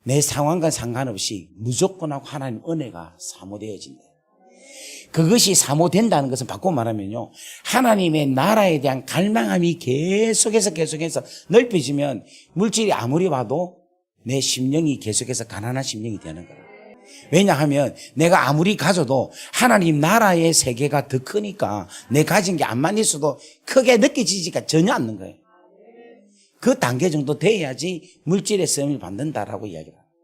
내 상황과 상관없이 무조건 하고 하나님 은혜가 사모되어진다. 그것이 사모된다는 것은 바꿔 말하면요, 하나님의 나라에 대한 갈망함이 계속해서 넓혀지면 물질이 아무리 와도 내 심령이 계속해서 가난한 심령이 되는 거예요. 왜냐하면 내가 아무리 가져도 하나님 나라의 세계가 더 크니까 내 가진 게 암만 있어도 크게 느껴지지가 전혀 않는 거예요. 그 단계 정도 돼야지 물질의 쓰임을 받는다라고 이야기를 합니다.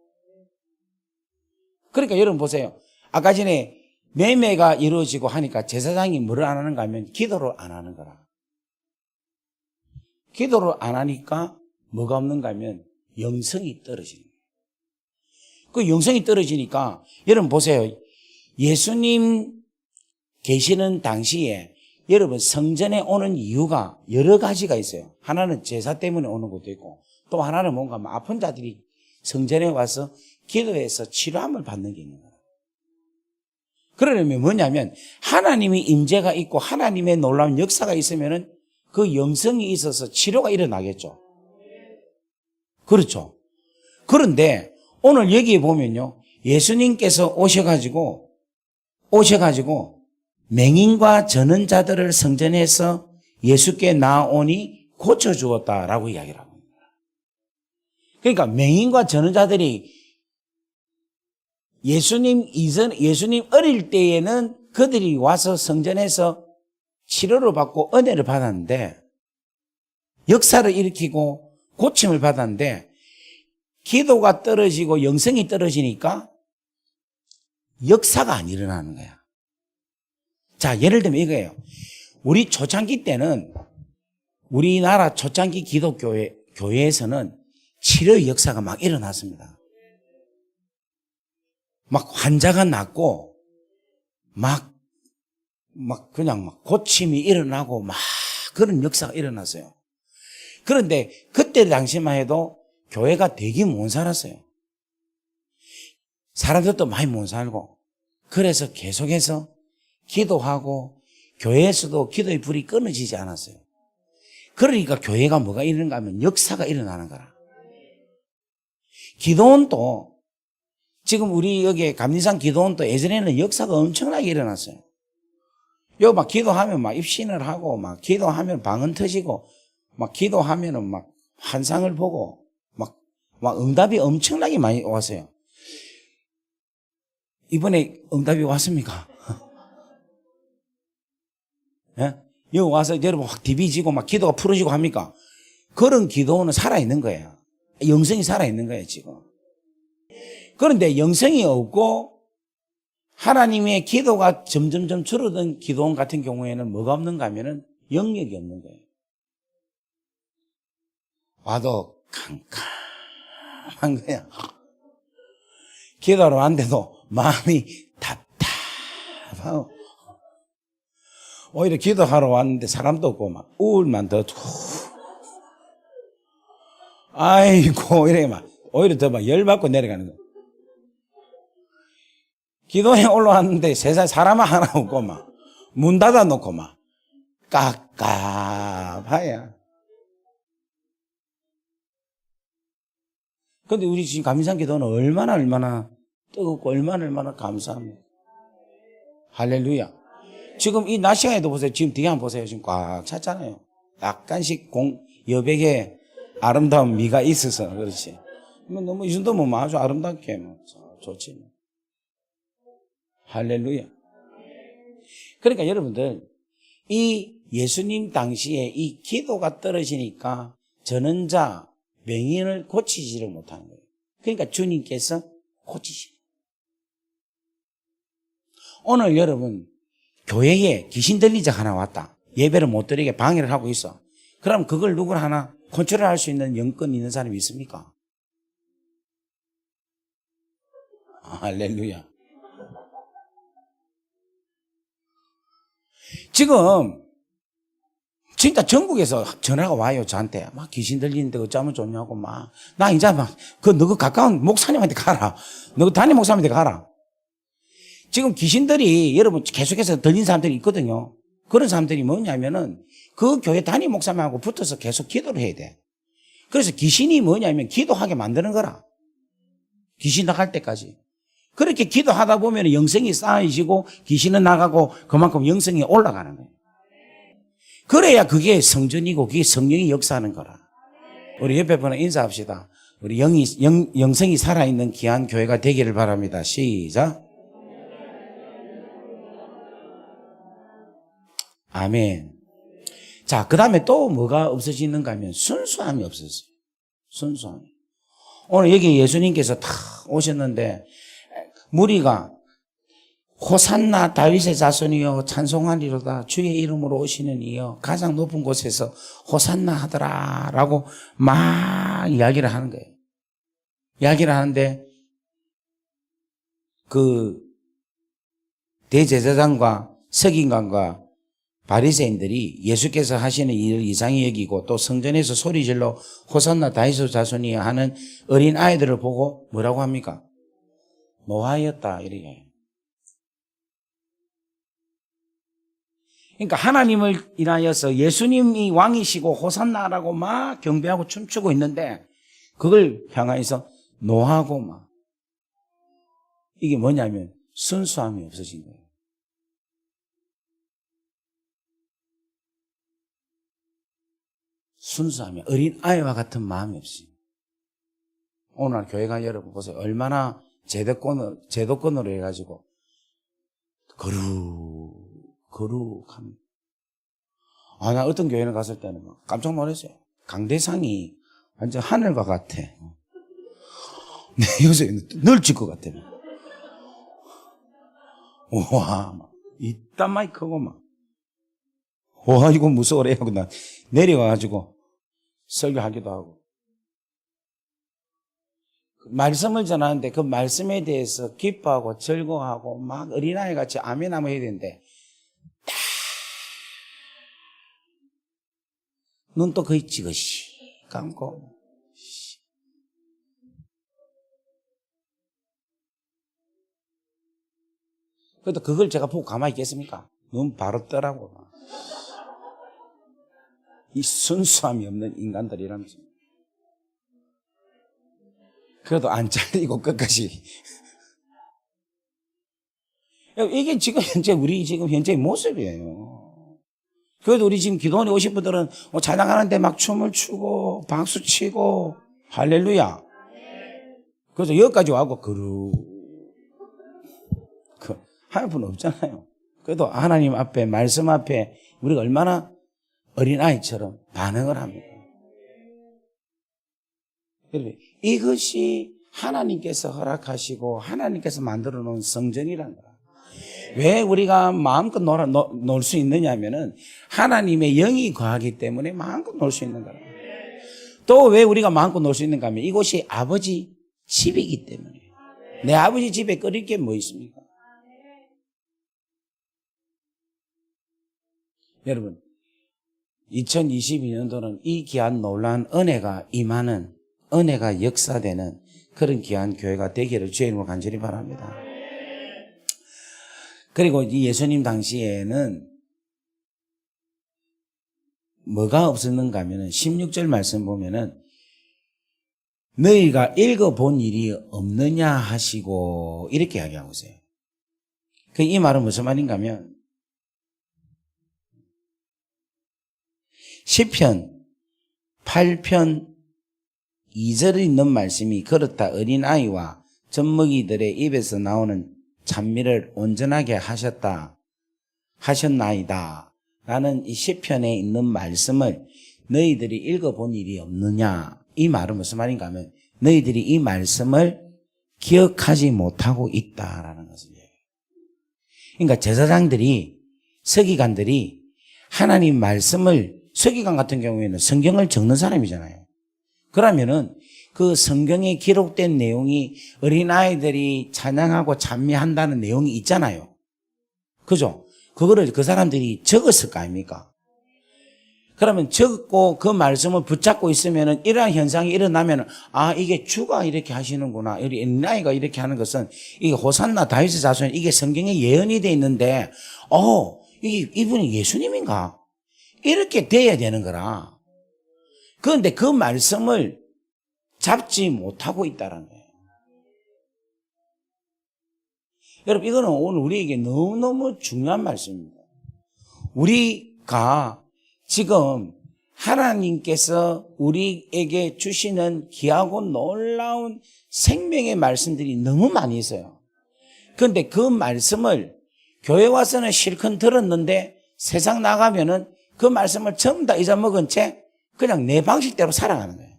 그러니까 여러분 보세요. 아까 전에 매매가 이루어지고 하니까 제사장이 뭐를 안 하는가 하면 기도를 안 하는 거라. 기도를 안 하니까 뭐가 없는가 하면 영성이 떨어지는 거예요. 그 영성이 떨어지니까 여러분 보세요. 예수님 계시는 당시에 여러분 성전에 오는 이유가 여러 가지가 있어요. 하나는 제사 때문에 오는 것도 있고, 또 하나는 뭔가 아픈 자들이 성전에 와서 기도해서 치료함을 받는 게 있는 거예요. 그러려면 뭐냐면 하나님의 임재가 있고 하나님의 놀라운 역사가 있으면은 그 영성이 있어서 치료가 일어나겠죠. 그렇죠. 그런데 오늘 여기에 보면요, 예수님께서 오셔가지고 맹인과 저는 자들을 성전에서 예수께 나오니 고쳐주었다라고 이야기를 합니다. 그러니까 맹인과 저는 자들이 예수님 어릴 때에는 그들이 와서 성전에서 치료를 받고 은혜를 받았는데, 역사를 일으키고 고침을 받았는데, 기도가 떨어지고 영성이 떨어지니까 역사가 안 일어나는 거야. 자, 예를 들면 이거예요. 우리 초창기 때는, 우리나라 초창기 교회에서는 치료의 역사가 막 일어났습니다. 막 환자가 낫고, 그냥 고침이 일어나고, 그런 역사가 일어났어요. 그런데 그때 당시만 해도 교회가 되게 못 살았어요. 사람들도 많이 못 살고, 그래서 계속해서 기도하고, 교회에서도 기도의 불이 끊어지지 않았어요. 그러니까 교회가 뭐가 일어나는가 하면 역사가 일어나는 거라. 기도원도, 지금 우리 여기 감리산 기도원도 예전에는 역사가 엄청나게 일어났어요. 요 막 기도하면 막 입신을 하고, 막 기도하면 방언 터지고, 막 기도하면은 막 환상을 보고, 막 응답이 엄청나게 많이 왔어요. 이번에 응답이 왔습니까? 예? 여기 와서 여러분 확 디비지고 막 기도가 풀어지고 합니까? 그런 기도는 살아있는 거예요. 영성이 살아있는 거예요, 지금. 그런데 영성이 없고 하나님의 기도가 점점점 줄어든 기도원 같은 경우에는 뭐가 없는가 하면은 영역이 없는 거예요. 와도 캄캄한 거야. 기도하러 왔는데도 마음이 답답하고 오히려 기도하러 왔는데 사람도 없고 막 우울만 더 아이고 이렇게 막 오히려 더 막 열받고 내려가는 거야. 기도에 올라왔는데 세상에 사람 하나 없고 막 문 닫아 놓고 막 깝깝하야. 근데 우리 지금 감사한 기도는 얼마나 뜨겁고 얼마나 감사합니다. 할렐루야. 지금 이 낮 시간에도 보세요. 지금 뒤에 한번 보세요. 지금 꽉 찼잖아요. 약간씩 여백에 아름다운 미가 있어서 그렇지. 너무 이 정도면 아주 아름답게 좋지. 할렐루야. 그러니까 여러분들 이 예수님 당시에 이 기도가 떨어지니까 전원자 맹인을 고치지를 못하는 거예요. 그러니까 주님께서 고치시는 거예요. 오늘 여러분 교회에 귀신 들린 자 하나 왔다. 예배를 못 드리게 방해를 하고 있어. 그럼 그걸 누구나 하나 컨트롤할 수 있는 영권 있는 사람이 있습니까? 할렐루야. 지금 진짜 전국에서 전화가 와요, 저한테. 막 귀신 들리는데 어쩌면 좋냐고, 막. 나 이제 막, 너그 가까운 목사님한테 가라. 너 담임 목사님한테 가라. 지금 귀신들이 여러분 계속해서 들린 사람들이 있거든요. 그런 사람들이 뭐냐면은 그 교회 담임 목사님하고 붙어서 계속 기도를 해야 돼. 그래서 귀신이 뭐냐면 기도하게 만드는 거라. 귀신 나갈 때까지. 그렇게 기도하다 보면 영성이 쌓여지고 귀신은 나가고 그만큼 영성이 올라가는 거예요. 그래야 그게 성전이고 그게 성령이 역사하는 거라. 우리 옆에 분은 인사합시다. 우리 영성이 살아있는 귀한 교회가 되기를 바랍니다. 시작. 아멘. 자, 그 다음에 또 뭐가 없어지는가 하면 순수함이 없어졌어요. 순수함. 오늘 여기 예수님께서 탁 오셨는데 무리가 호산나 다윗의 자손이여 찬송하리로다 주의 이름으로 오시는 이여 가장 높은 곳에서 호산나 하더라 라고 막 이야기를 하는 거예요. 이야기를 하는데 그 대제사장과 서기관과 바리새인들이 예수께서 하시는 일을 이상히 여기고 또 성전에서 소리질러 호산나 다윗의 자손이여 하는 어린 아이들을 보고 뭐라고 합니까? 노하였다 이렇게. 그러니까 하나님을 인하여서 예수님이 왕이시고 호산나라고 막 경배하고 춤추고 있는데 그걸 향하여서 노하고 막 이게 뭐냐면 순수함이 없어진 거예요. 순수함이 어린 아이와 같은 마음이 없어요. 오늘 교회가 여러분 보세요. 얼마나 제도권으로 해가지고 거룩합니다. 나 어떤 교회는 갔을 때는 깜짝 놀랐어요. 강대상이 완전 하늘과 같아. 내 요새 널찍 것 같아. 우와, 이딴 마이 크고 막. 와, 이거 무서워래 하고 나 내려와가지고 설교하기도 하고. 말씀을 전하는데 그 말씀에 대해서 기뻐하고 즐거워하고 막 어린아이 같이 아멘 하면 해야 되는데 눈도 거의 찌그시 감고 그래도 그걸 제가 보고 가만히 있겠습니까? 눈 바로 떠라고. 이 순수함이 없는 인간들이라면서. 그래도 안 잘리고 끝까지. 이게 지금 우리 현재 모습이에요. 그래도 우리 지금 기도원에 오신 분들은 찬양하는데 막 춤을 추고 박수 치고 할렐루야. 그래서 여기까지 와고 할 분 없잖아요. 그래도 하나님 앞에, 말씀 앞에 우리가 얼마나 어린아이처럼 반응을 합니다. 이것이 하나님께서 허락하시고 하나님께서 만들어 놓은 성전이라는 거야. 왜 우리가 마음껏 놀 수 있느냐 하면은 하나님의 영이 거하기 때문에 마음껏 놀 수 있는 거야. 또 왜 우리가 마음껏 놀 수 있는가 하면 이곳이 아버지 집이기 때문에. 내 아버지 집에 끓일 게 뭐 있습니까? 여러분, 2022년도는 이 귀한 놀라운 은혜가 임하는, 은혜가 역사되는 그런 귀한 교회가 되기를 주의 이름으로 간절히 바랍니다. 그리고 이 예수님 당시에는 뭐가 없었는가 하면은 16절 말씀 보면은 너희가 읽어본 일이 없느냐 하시고 이렇게 이야기하고 있어요. 이 말은 무슨 말인가 하면 시편 8편 2절에 있는 말씀이 그렇다. 어린아이와 젖먹이들의 입에서 나오는 찬미를 온전하게 하셨나이다. 라는 이 시편에 있는 말씀을 너희들이 읽어본 일이 없느냐. 이 말은 무슨 말인가 하면 너희들이 이 말씀을 기억하지 못하고 있다라는 것을 얘기해요. 그러니까 제사장들이, 서기관들이 하나님 말씀을, 서기관 같은 경우에는 성경을 적는 사람이잖아요. 그러면은 그 성경에 기록된 내용이 어린아이들이 찬양하고 찬미한다는 내용이 있잖아요. 그죠? 그거를 그 사람들이 적었을 거 아닙니까? 그러면 적고 그 말씀을 붙잡고 있으면은 이러한 현상이 일어나면은 아, 이게 주가 이렇게 하시는구나. 우리 어린아이가 이렇게 하는 것은 이게 호산나 다윗의 자손, 이게 성경에 예언이 돼 있는데 이분이 예수님인가? 이렇게 돼야 되는 거라. 그런데 그 말씀을 잡지 못하고 있다는 거예요. 여러분, 이거는 오늘 우리에게 너무너무 중요한 말씀입니다. 우리가 지금 하나님께서 우리에게 주시는 귀하고 놀라운 생명의 말씀들이 너무 많이 있어요. 그런데 그 말씀을 교회 와서는 실컷 들었는데 세상 나가면은 그 말씀을 전부 다 잊어먹은 채 그냥 내 방식대로 살아가는 거예요.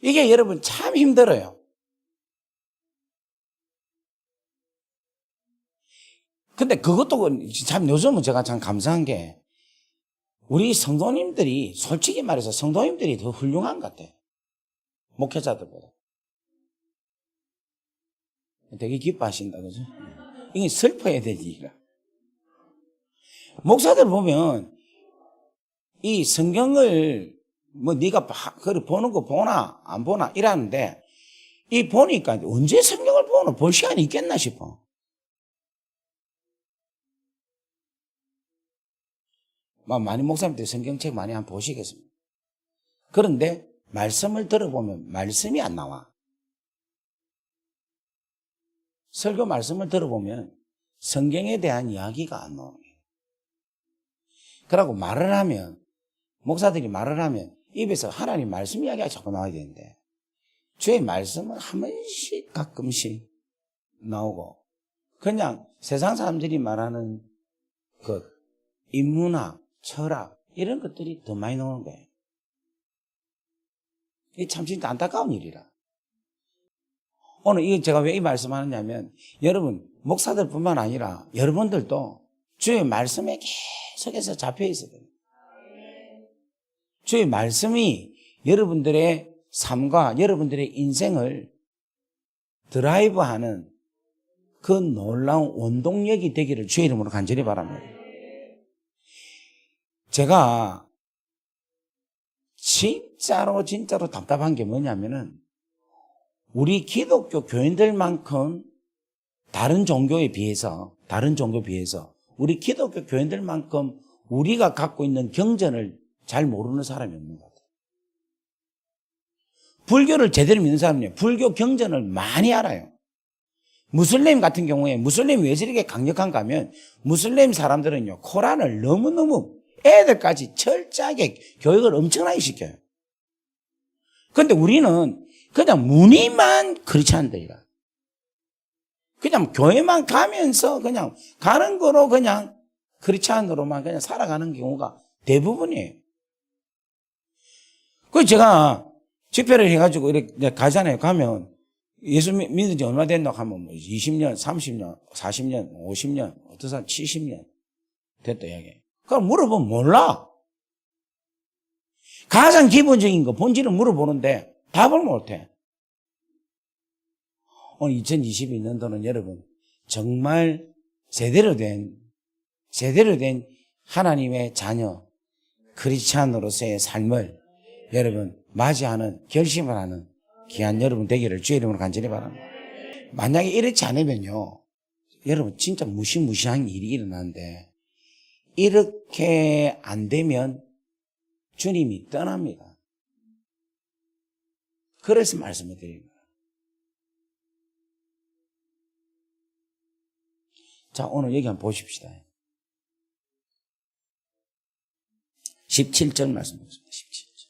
이게 여러분 참 힘들어요. 근데 그것도 참 요즘은 제가 참 감사한 게 우리 성도님들이 솔직히 말해서 성도님들이 더 훌륭한 것 같아요. 목회자들보다. 되게 기뻐하신다, 그죠? 이게 슬퍼야 되지. 목사들 보면 이 성경을 뭐 네가 그걸 보는 거 보나 안 보나 이러는데 이 보니까 언제 성경을 보나 볼 시간이 있겠나 싶어. 많이 목사님들 성경책 많이 한번 보시겠습니다. 그런데 말씀을 들어보면 말씀이 안 나와. 설교 말씀을 들어보면 성경에 대한 이야기가 안 나와요. 그러고 말을 하면, 목사들이 말을 하면 입에서 하나님 말씀 이야기가 자꾸 나와야 되는데 주의 말씀은 한 번씩 가끔씩 나오고 그냥 세상 사람들이 말하는 그 인문학, 철학 이런 것들이 더 많이 나오는 거예요. 이게 참 진짜 안타까운 일이라. 오늘 이거 제가 왜 이 말씀하느냐면 여러분 목사들뿐만 아니라 여러분들도 주의 말씀에 계속해서 잡혀 있어야 돼요. 주의 말씀이 여러분들의 삶과 여러분들의 인생을 드라이브하는 그 놀라운 원동력이 되기를 주의 이름으로 간절히 바랍니다. 제가 진짜로 답답한 게 뭐냐면은 우리 기독교 교인들만큼 다른 종교에 비해서 우리 기독교 교인들만큼 우리가 갖고 있는 경전을 잘 모르는 사람이 없는 것 같아요. 불교를 제대로 믿는 사람은요, 불교 경전을 많이 알아요. 무슬림 같은 경우에 무슬림이 왜 저렇게 강력한가 하면 무슬림 사람들은요, 코란을 너무너무 애들까지 철저하게 교육을 엄청나게 시켜요. 그런데 우리는 그냥 무늬만 그렇지 않다. 그냥 교회만 가면서 그냥 가는 거로 그냥 크리스찬으로만 그냥 살아가는 경우가 대부분이에요. 그 제가 집회를 해가지고 이렇게 가잖아요. 가면 예수 믿은 지 얼마 됐나 하면 뭐 20년, 30년, 40년, 50년, 어떤 사람 70년 됐다 이야기. 그럼 물어보면 몰라. 가장 기본적인 거 본질을 물어보는데 답을 못해. 오늘 2022년도는 여러분 정말 제대로 된 하나님의 자녀 크리스찬으로서의 삶을 여러분 맞이하는 결심을 하는 귀한 여러분 되기를 주의 이름으로 간절히 바랍니다. 만약에 이렇지 않으면요 여러분 진짜 무시무시한 일이 일어나는데 이렇게 안 되면 주님이 떠납니다. 그래서 말씀을 드립니다. 자, 오늘 여기 한번 보십시다. 17절 말씀 보겠습니다. 17절.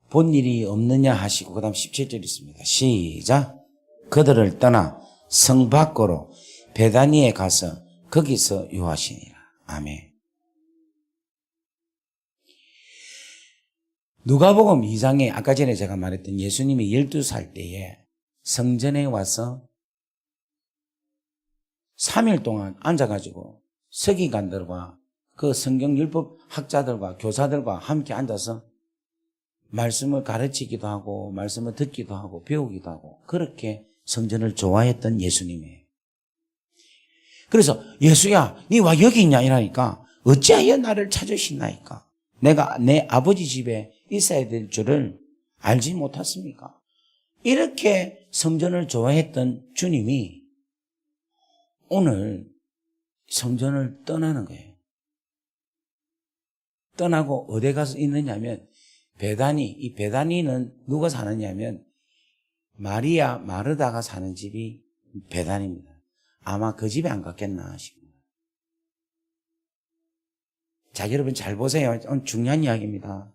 본 일이 없느냐 하시고 그 다음 17절 있습니다. 시작. 그들을 떠나 성 밖으로 베다니에 가서 거기서 유하시니라. 아멘. 누가복음 2장에 아까 전에 제가 말했던 예수님이 12살 때에 성전에 와서 3일 동안 앉아가지고 서기관들과 그 성경 율법 학자들과 교사들과 함께 앉아서 말씀을 가르치기도 하고 말씀을 듣기도 하고 배우기도 하고 그렇게 성전을 좋아했던 예수님이에요. 그래서 예수야 니 와 여기 있냐 이러니까 어찌하여 나를 찾으시나이까 내가 내 아버지 집에 있어야 될 줄을 알지 못했습니까? 이렇게 성전을 좋아했던 주님이 오늘 성전을 떠나는 거예요. 떠나고 어디 가서 있느냐면 베다니, 이 베다니는 누가 사느냐면 마리아 마르다가 사는 집이 베다니입니다. 아마 그 집에 안 갔겠나 싶습니다. 자, 여러분 잘 보세요. 중요한 이야기입니다.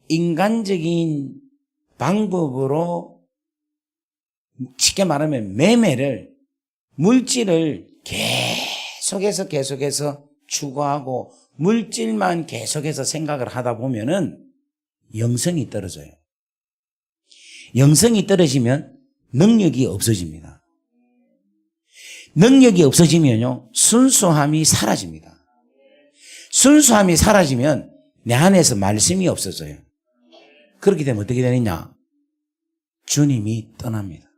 인간적인 방법으로 쉽게 말하면 매매를 물질을 계속해서 추구하고 물질만 계속해서 생각을 하다 보면은 영성이 떨어져요. 영성이 떨어지면 능력이 없어집니다. 능력이 없어지면요 순수함이 사라집니다. 순수함이 사라지면 내 안에서 말씀이 없어져요. 그렇게 되면 어떻게 되느냐? 주님이 떠납니다.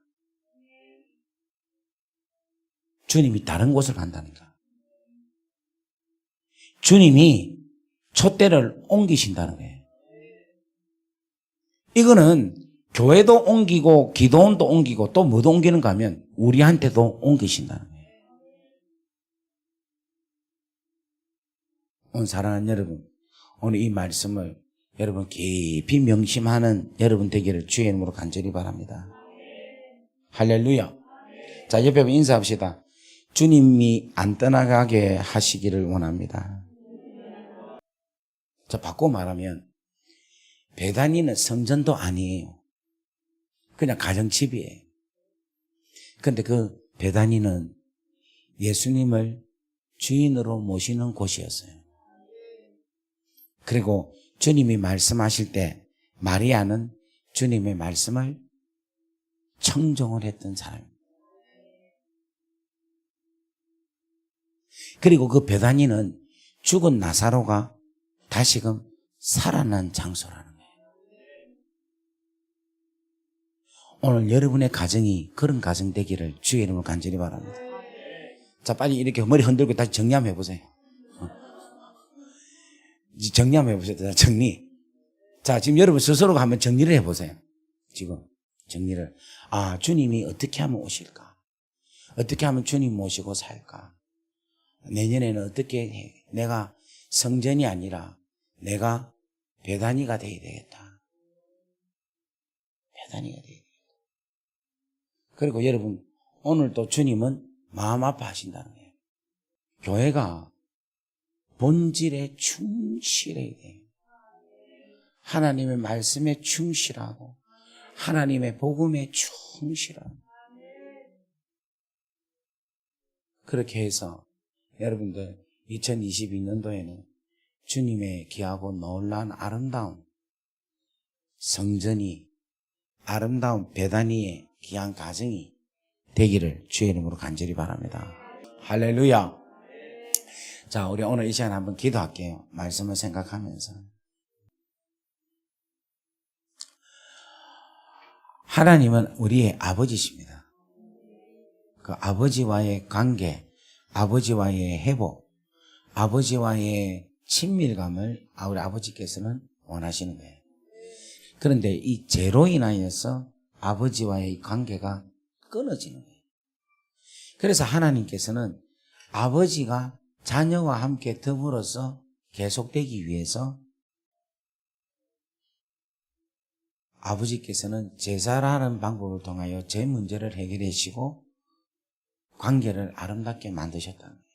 주님이 다른 곳을 간다니까. 주님이 촛대를 옮기신다는 거예요. 이거는 교회도 옮기고 기도원도 옮기고 또 뭐도 옮기는가 하면 우리한테도 옮기신다는 거예요. 오늘 사랑하는 여러분, 오늘 이 말씀을 여러분 깊이 명심하는 여러분 되기를 주의 이름으로 간절히 바랍니다. 할렐루야. 자, 옆에 인사합시다. 주님이 안 떠나가게 하시기를 원합니다. 자, 바꿔 말하면 베다니는 성전도 아니에요. 그냥 가정집이에요. 그런데 그 베다니는 예수님을 주인으로 모시는 곳이었어요. 그리고 주님이 말씀하실 때 마리아는 주님의 말씀을 청종을 했던 사람입니다. 그리고 그 베다니는 죽은 나사로가 다시금 살아난 장소라는 거예요. 오늘 여러분의 가정이 그런 가정 되기를 주의 이름으로 간절히 바랍니다. 자, 빨리 이렇게 머리 흔들고 다시 정리 한번 해보세요. 정리 한번 해보세요. 정리. 자, 지금 여러분 스스로가 한번 정리를 해보세요. 지금 정리를. 아, 주님이 어떻게 하면 오실까? 어떻게 하면 주님 모시고 살까? 내년에는 어떻게 해? 내가 성전이 아니라 내가 베다니가 돼야 되겠다. 베다니가 돼야 되겠다. 그리고 여러분, 오늘 또 주님은 마음 아파하신다는 거예요. 교회가 본질에 충실해야 돼요. 하나님의 말씀에 충실하고 하나님의 복음에 충실하고 그렇게 해서 여러분들 2022년도에는 주님의 귀하고 놀라운 아름다운 성전이 아름다운 베다니의 귀한 가정이 되기를 주의 이름으로 간절히 바랍니다. 할렐루야. 자, 우리 오늘 이 시간에 한번 기도할게요. 말씀을 생각하면서. 하나님은 우리의 아버지십니다. 그 아버지와의 관계, 아버지와의 회복, 아버지와의 친밀감을 우리 아버지께서는 원하시는 거예요. 그런데 이 죄로 인하여서 아버지와의 관계가 끊어지는 거예요. 그래서 하나님께서는 아버지가 자녀와 함께 더불어서 계속되기 위해서 아버지께서는 제사라는 방법을 통하여 죄 문제를 해결해 주시고 관계를 아름답게 만드셨다는 거예요.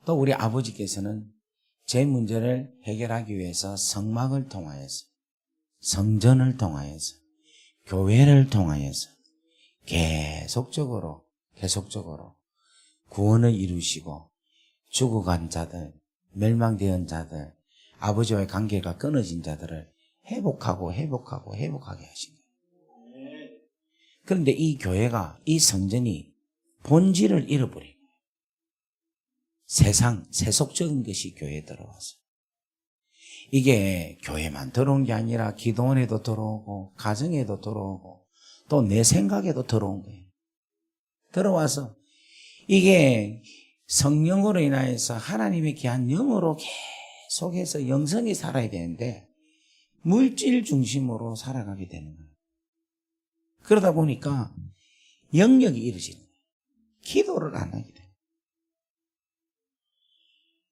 또 우리 아버지께서는 죄 문제를 해결하기 위해서 성막을 통하여서 성전을 통하여서 교회를 통하여서 계속적으로 구원을 이루시고 죽어간 자들, 멸망되은 자들, 아버지와의 관계가 끊어진 자들을 회복하게 하신 거예요. 그런데 이 교회가, 이 성전이 본질을 잃어버린 거예요. 세속적인 것이 교회에 들어와서. 이게 교회만 들어온 게 아니라 기도원에도 들어오고 가정에도 들어오고 또 내 생각에도 들어온 거예요. 들어와서 이게 성령으로 인하여서 하나님의 귀한 영으로 계속해서 영성이 살아야 되는데 물질 중심으로 살아가게 되는 거예요. 그러다 보니까 영역이 이루어지는 거예요. 기도를 안 하게 돼요.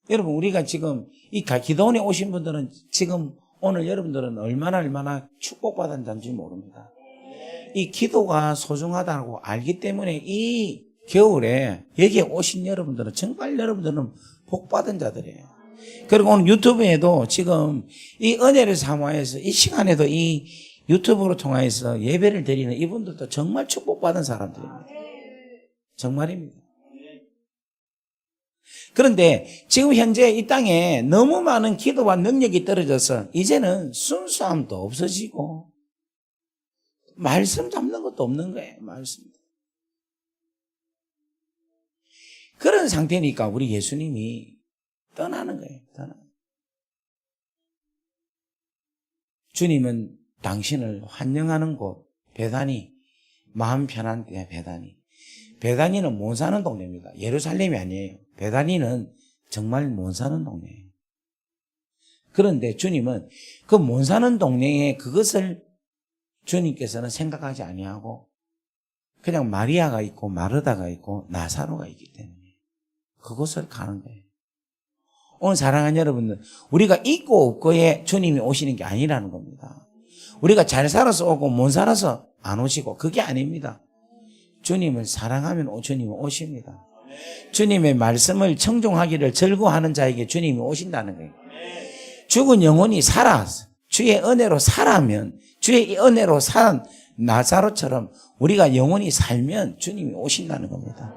여러분, 우리가 지금 이 기도원에 오신 분들은 지금 오늘 여러분들은 얼마나 축복받은 자인지 모릅니다. 이 기도가 소중하다고 알기 때문에 이 겨울에 여기에 오신 여러분들은 정말 여러분들은 복받은 자들이에요. 그리고 오늘 유튜브에도 지금 이 은혜를 사모해서 이 시간에도 이 유튜브로 통해서 예배를 드리는 이분들도 정말 축복받은 사람들입니다. 정말입니다. 그런데 지금 현재 이 땅에 너무 많은 기도와 능력이 떨어져서 이제는 순수함도 없어지고 말씀 잡는 것도 없는 거예요. 말씀. 그런 상태니까 우리 예수님이 떠나는 거예요. 주님은 당신을 환영하는 곳 베다니, 마음 편한 데 베다니. 베다니는 못 사는 동네입니다. 예루살렘이 아니에요. 베다니는 정말 못 사는 동네예요. 그런데 주님은 그 못 사는 동네에 그것을 주님께서는 생각하지 아니하고 그냥 마리아가 있고 마르다가 있고 나사로가 있기 때문에 그곳을 가는 거예요. 오늘 사랑하는 여러분들, 우리가 있고 없고에 주님이 오시는 게 아니라는 겁니다. 우리가 잘 살아서 오고 못 살아서 안 오시고 그게 아닙니다. 주님을 사랑하면 주님이 오십니다. 주님의 말씀을 청종하기를 즐거워하는 자에게 주님이 오신다는 거예요. 죽은 영혼이 살아 주의 은혜로 살아면 주의 은혜로 산 나사로처럼 우리가 영혼이 살면 주님이 오신다는 겁니다.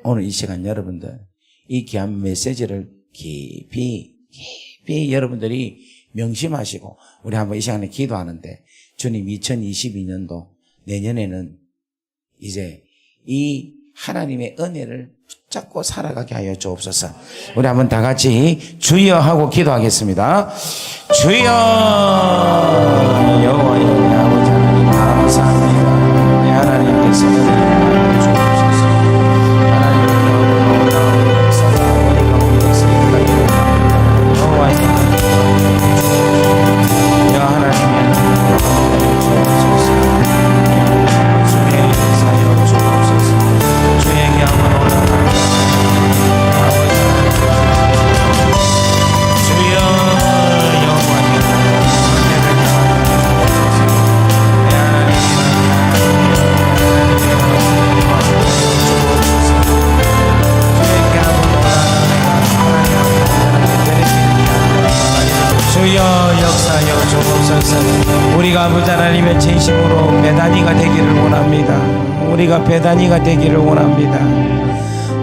오늘 이 시간 여러분들 이 귀한 메시지를 깊이 여러분들이 명심하시고 우리 한번 이 시간에 기도하는데 주님 2022년도 내년에는 이제 이 하나님의 은혜를 붙잡고 살아가게 하여 주옵소서. 우리 한번 다 같이 주여 하고 기도하겠습니다. 주여 여호와의 아버지 하나님 감사합니다. 내 하나님께서 은혜를 주옵소서. 하나님의 놀라운 역사가 우리 가운데 있으니까 여호와의 여 하나님의 은혜를 주옵소서. 주의 역사여 주옵소서. 주의 영광을 올라가라. 주여 여호와여 우리가 아버지 하나님의 진심으로 베다니가 되기를 원합니다. 우리가 베다니가 되기를 원합니다.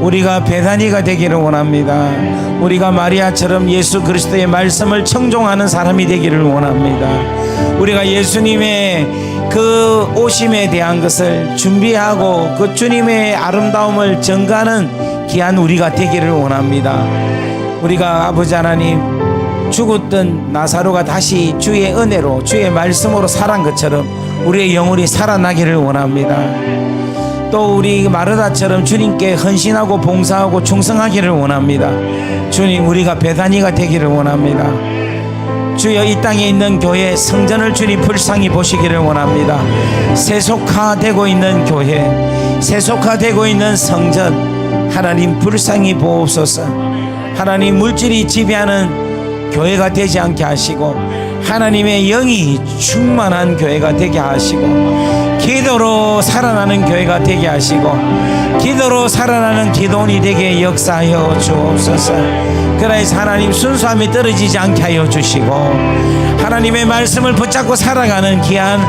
우리가 베다니가 되기를 원합니다. 우리가 마리아처럼 예수 그리스도의 말씀을 청종하는 사람이 되기를 원합니다. 우리가 예수님의 그 오심에 대한 것을 준비하고 그 주님의 아름다움을 전가하는 귀한 우리가 되기를 원합니다. 우리가 아버지 하나님 죽었던 나사로가 다시 주의 은혜로 주의 말씀으로 살아난 것처럼 우리의 영혼이 살아나기를 원합니다. 또 우리 마르다처럼 주님께 헌신하고 봉사하고 충성하기를 원합니다. 주님, 우리가 베다니가 되기를 원합니다. 주여, 이 땅에 있는 교회 성전을 주님 불쌍히 보시기를 원합니다. 세속화되고 있는 교회, 세속화되고 있는 성전 하나님 불쌍히 보옵소서. 하나님, 물질이 지배하는 교회가 되지 않게 하시고 하나님의 영이 충만한 교회가 되게 하시고 기도로 살아나는 교회가 되게 하시고 기도로 살아나는 기도원이 되게 역사하여 주옵소서. 그래서 하나님 순수함이 떨어지지 않게 하여 주시고 하나님의 말씀을 붙잡고 살아가는 귀한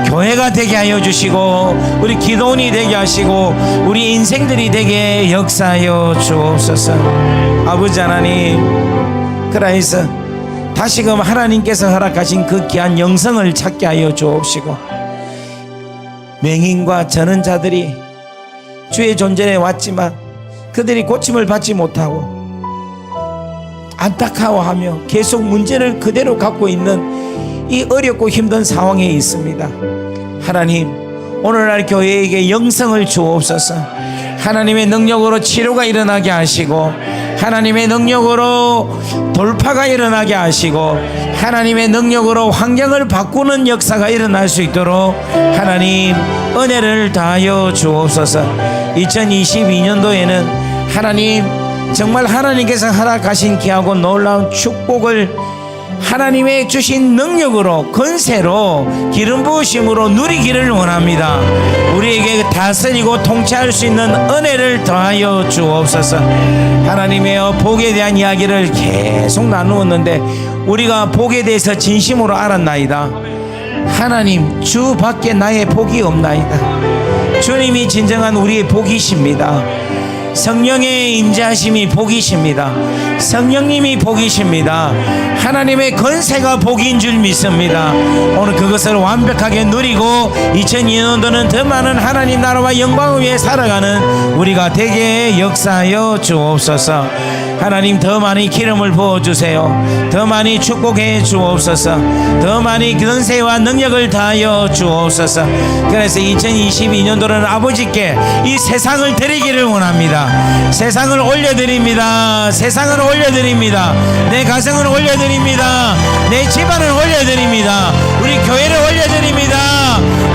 교회가 되게 하여 주시고 우리 기도원이 되게 하시고 우리 인생들이 되게 역사하여 주옵소서. 아버지 하나님, 그래서 다시금 하나님께서 허락하신 그 귀한 영성을 찾게 하여 주옵시고 맹인과 전원자들이 주의 존전에 왔지만 그들이 고침을 받지 못하고 안타까워하며 계속 문제를 그대로 갖고 있는 이 어렵고 힘든 상황에 있습니다. 하나님, 오늘날 교회에게 영성을 주옵소서. 하나님의 능력으로 치료가 일어나게 하시고 하나님의 능력으로 돌파가 일어나게 하시고 하나님의 능력으로 환경을 바꾸는 역사가 일어날 수 있도록 하나님 은혜를 다하여 주옵소서. 2022년도에는 하나님 정말 하나님께서 허락하신 귀하고 놀라운 축복을 하나님의 주신 능력으로 권세로 기름 부으심으로 누리기를 원합니다. 우리에게 다스리고 통치할 수 있는 은혜를 더하여 주옵소서. 하나님의 복에 대한 이야기를 계속 나누었는데 우리가 복에 대해서 진심으로 알았나이다. 하나님, 주 밖에 나의 복이 없나이다. 주님이 진정한 우리의 복이십니다. 성령의 임재하심이 복이십니다. 성령님이 복이십니다. 하나님의 권세가 복인 줄 믿습니다. 오늘 그것을 완벽하게 누리고 2002년도는 더 많은 하나님 나라와 영광을 위해 살아가는 우리가 되게 역사하여 주옵소서. 하나님, 더 많이 기름을 부어주세요. 더 많이 축복해 주옵소서. 더 많이 권세와 능력을 다하여 주옵소서. 그래서 2022년도는 아버지께 이 세상을 드리기를 원합니다. 세상을 올려드립니다. 세상을 올려드립니다. 내 가정을 올려드립니다. 내 집안을 올려드립니다. 우리 교회를 올려드립니다.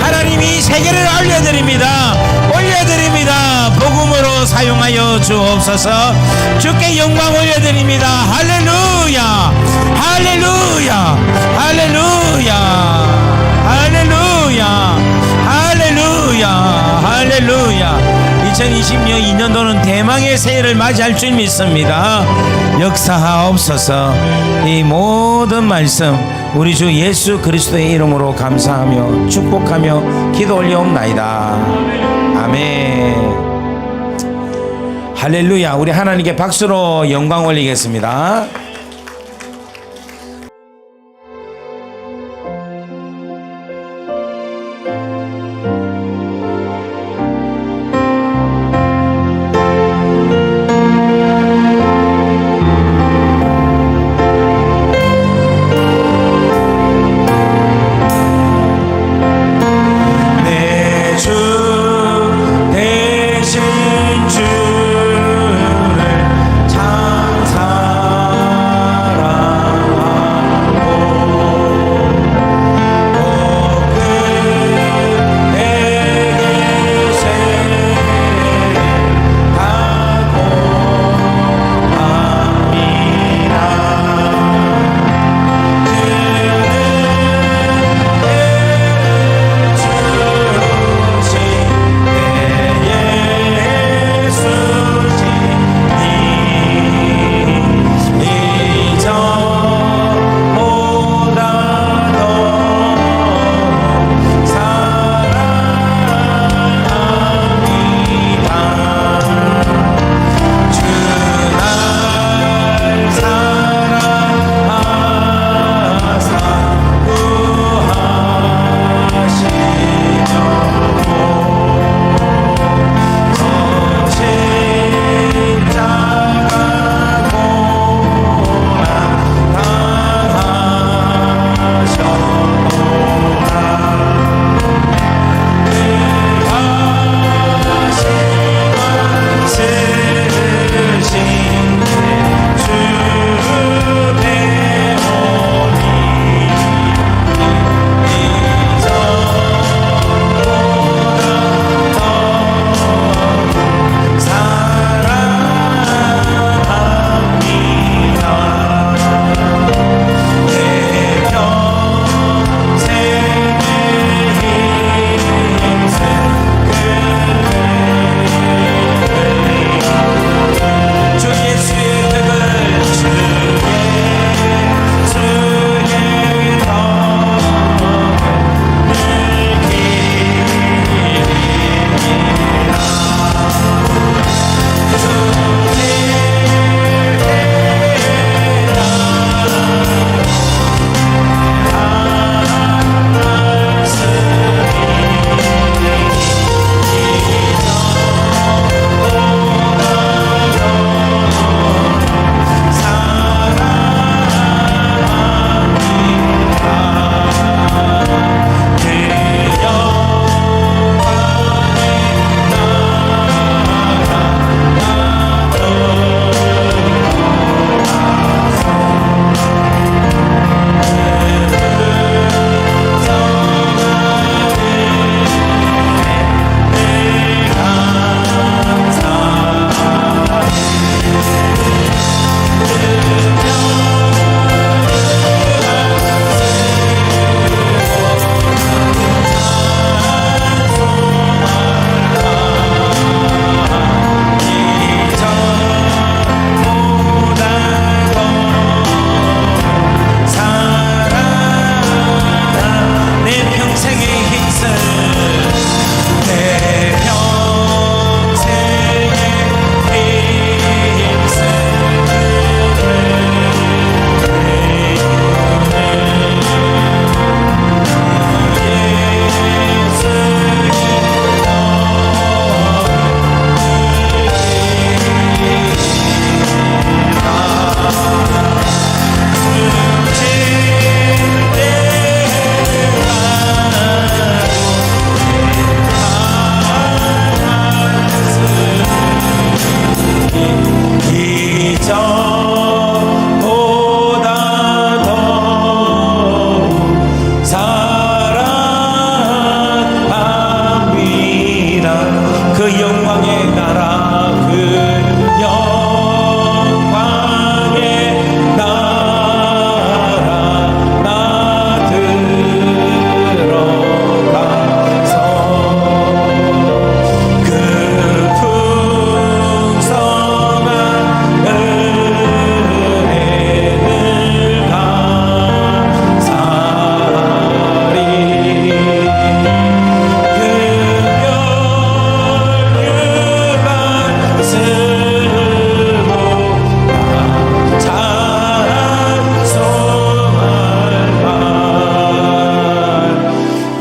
하나님, 이 세계를 올려드립니다. 올려드립니다. 복음으로 사용하여 주옵소서. 주께 영광 올려드립니다. 할렐루야, 할렐루야, 할렐루야, 할렐루야, 할렐루야, 할렐루야. 2022년도는 대망의 새해를 맞이할 줄 믿습니다. 역사하옵소서. 이 모든 말씀 우리 주 예수 그리스도의 이름으로 감사하며 축복하며 기도 올려옵나이다. 아멘. 할렐루야. 우리 하나님께 박수로 영광 올리겠습니다. 대신 주를 찬사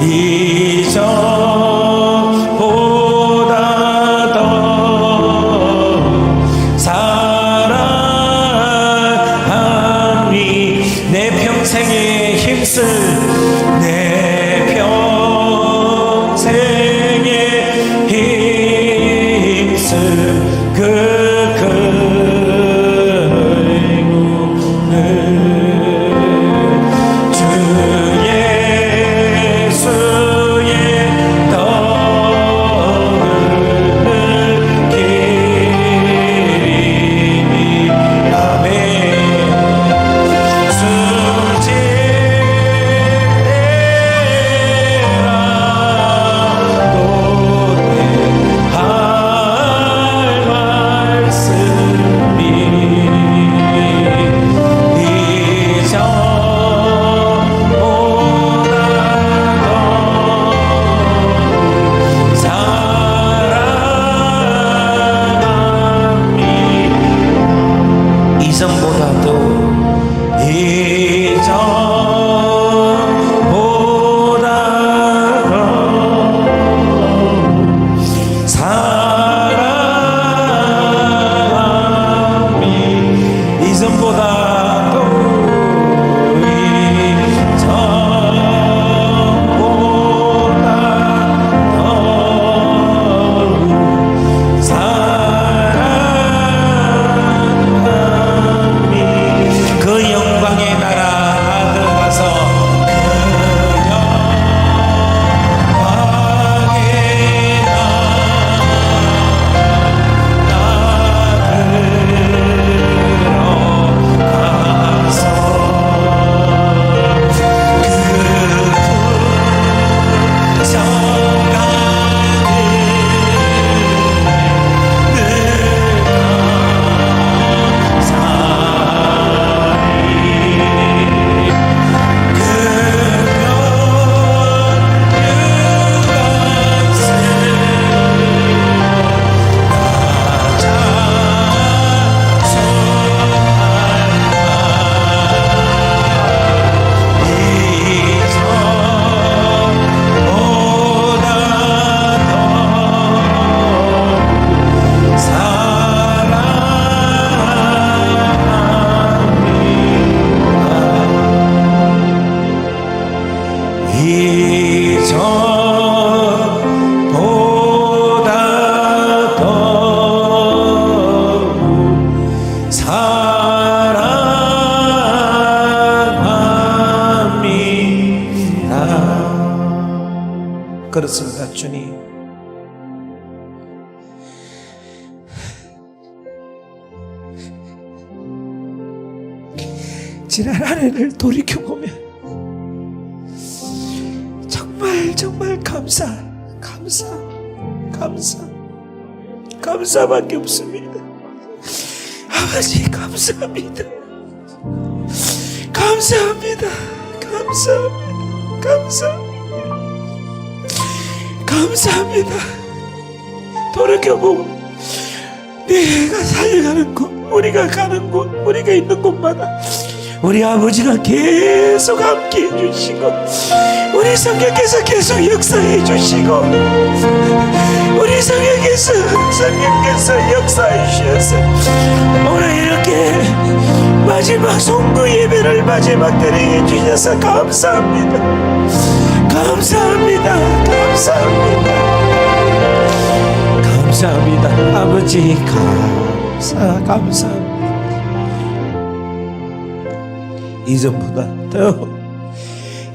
이전보다 더 사랑하니 내 평생에 힘쓸 내 평생에 힘쓸 그 근육을 주 예수의 떡을 기리니 아멘. 이전보다도 사랑하니 이전보다도 그 영광의 나라 들어가서 그 영광의 이전보다 더 사랑합니다. 그렇습니다. 주님, 지난 한 해를 돌이켜보면 정말 감사밖에 없습니다. 아버지 감사합니다. 감사합니다. 돌이켜보고 내가 살아가는 곳, 우리가 가는 곳, 우리가 있는 곳마다 우리 아버지가 계속 함께 해주시고 우리 성령께서 계속 역사해 주시고 우리 성령께서 역사해 주셔서 오늘 이렇게 마지막 송구 예배를 마지막 드리게 주셔서 감사합니다. 아버지 감사합니다.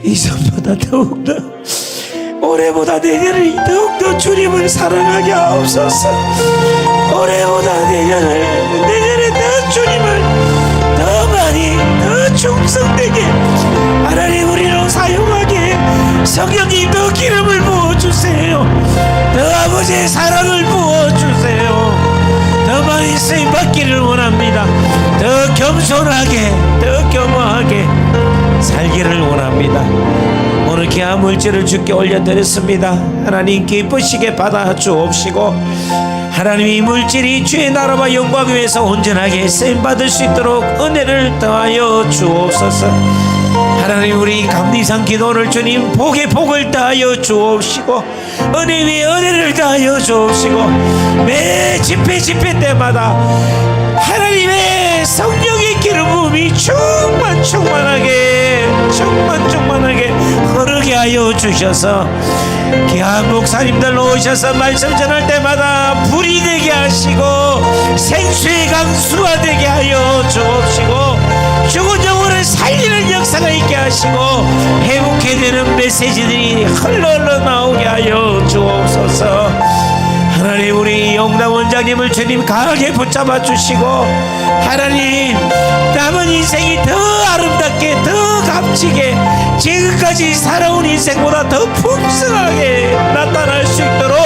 이전보다 더욱더 올해보다 내년을 더욱더 주님을 사랑하게 하옵소서. 올해보다 내년에 더 주님을 더 많이 더 충성되게 하나님 우리로 사용하게 성령님 더 기름을 부어주세요. 더 아버지의 사랑을 부어주세요. 더 많이 쓰임받기를 원합니다. 더 겸손하게 더 겸허하게 살기를 원합니다. 오늘 귀한 물질을 주께 올려드렸습니다. 하나님 기쁘시게 받아 주옵시고 하나님 이 물질이 주의 나라와 영광 위해서 온전하게 쓰임받을 수 있도록 은혜를 더하여 주옵소서. 하나님, 우리 감리상 기도를 주님 복에 복을 다하여 주옵시고 은혜 위에 은혜를 다하여 주옵시고 매 집회 때마다 하나님의 성령의 기름 부음이 충만하게 흐르게 하여 주셔서 귀한 목사님들 오셔서 말씀 전할 때마다 불이 되게 하시고 생수의 강수가 되게 하여 주옵시고 죽은 영혼을 살리는 역사가 있게 하시고 회복해되는 메시지들이 흘러 나오게 하여 주옵소서. 하나님, 우리 영남 원장님을 주님 강하게 붙잡아 주시고 하나님, 남은 인생이 더 아름답게, 더 값지게, 지금까지 살아온 인생보다 더 풍성하게 나타날 수 있도록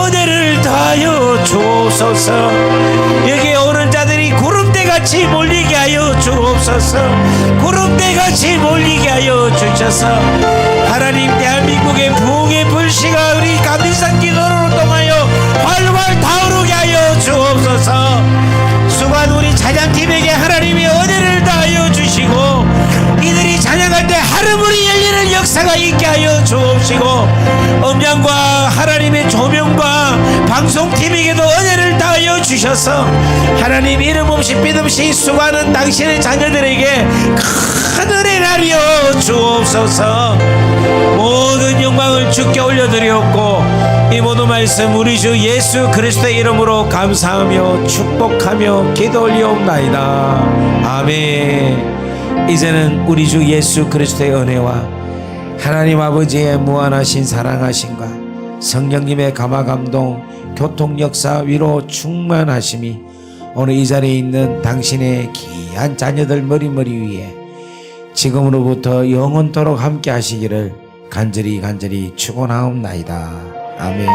은혜를 더하여 주옵소서. 여기에 오는 자들이 구름대같이 몰리게 하여 주옵소서. 구름대같이 몰리게 하여 주셔서 하나님, 대한민국의 부흥의 불씨가 우리 감리산 기도로 통하여 활활 타오르게 하여 주옵소서. 수고한 우리 찬양팀에게 하나님의 은혜를 다하여 주시고 이들이 찬양할 때 하늘문이 열리는 역사가 있게 하여 주옵시고 음향과 하나님의 조명과 방송팀에게도 은혜를 다하여 주셔서 하나님, 이름 없이 빛 없이 수고하는 당신의 자녀들에게 큰 은혜를 하여 주옵소서. 모든 영광을 주께 올려드렸고 이 모든 말씀 우리 주 예수 그리스도의 이름으로 감사하며 축복하며 기도 올리옵나이다. 아멘. 이제는 우리 주 예수 그리스도의 은혜와 하나님 아버지의 무한하신 사랑하심과 성령님의 감화감동 교통역사 위로 충만하심이 오늘 이 자리에 있는 당신의 귀한 자녀들 머리 위에 지금으로부터 영원토록 함께 하시기를 간절히 축원하옵나이다. 아멘.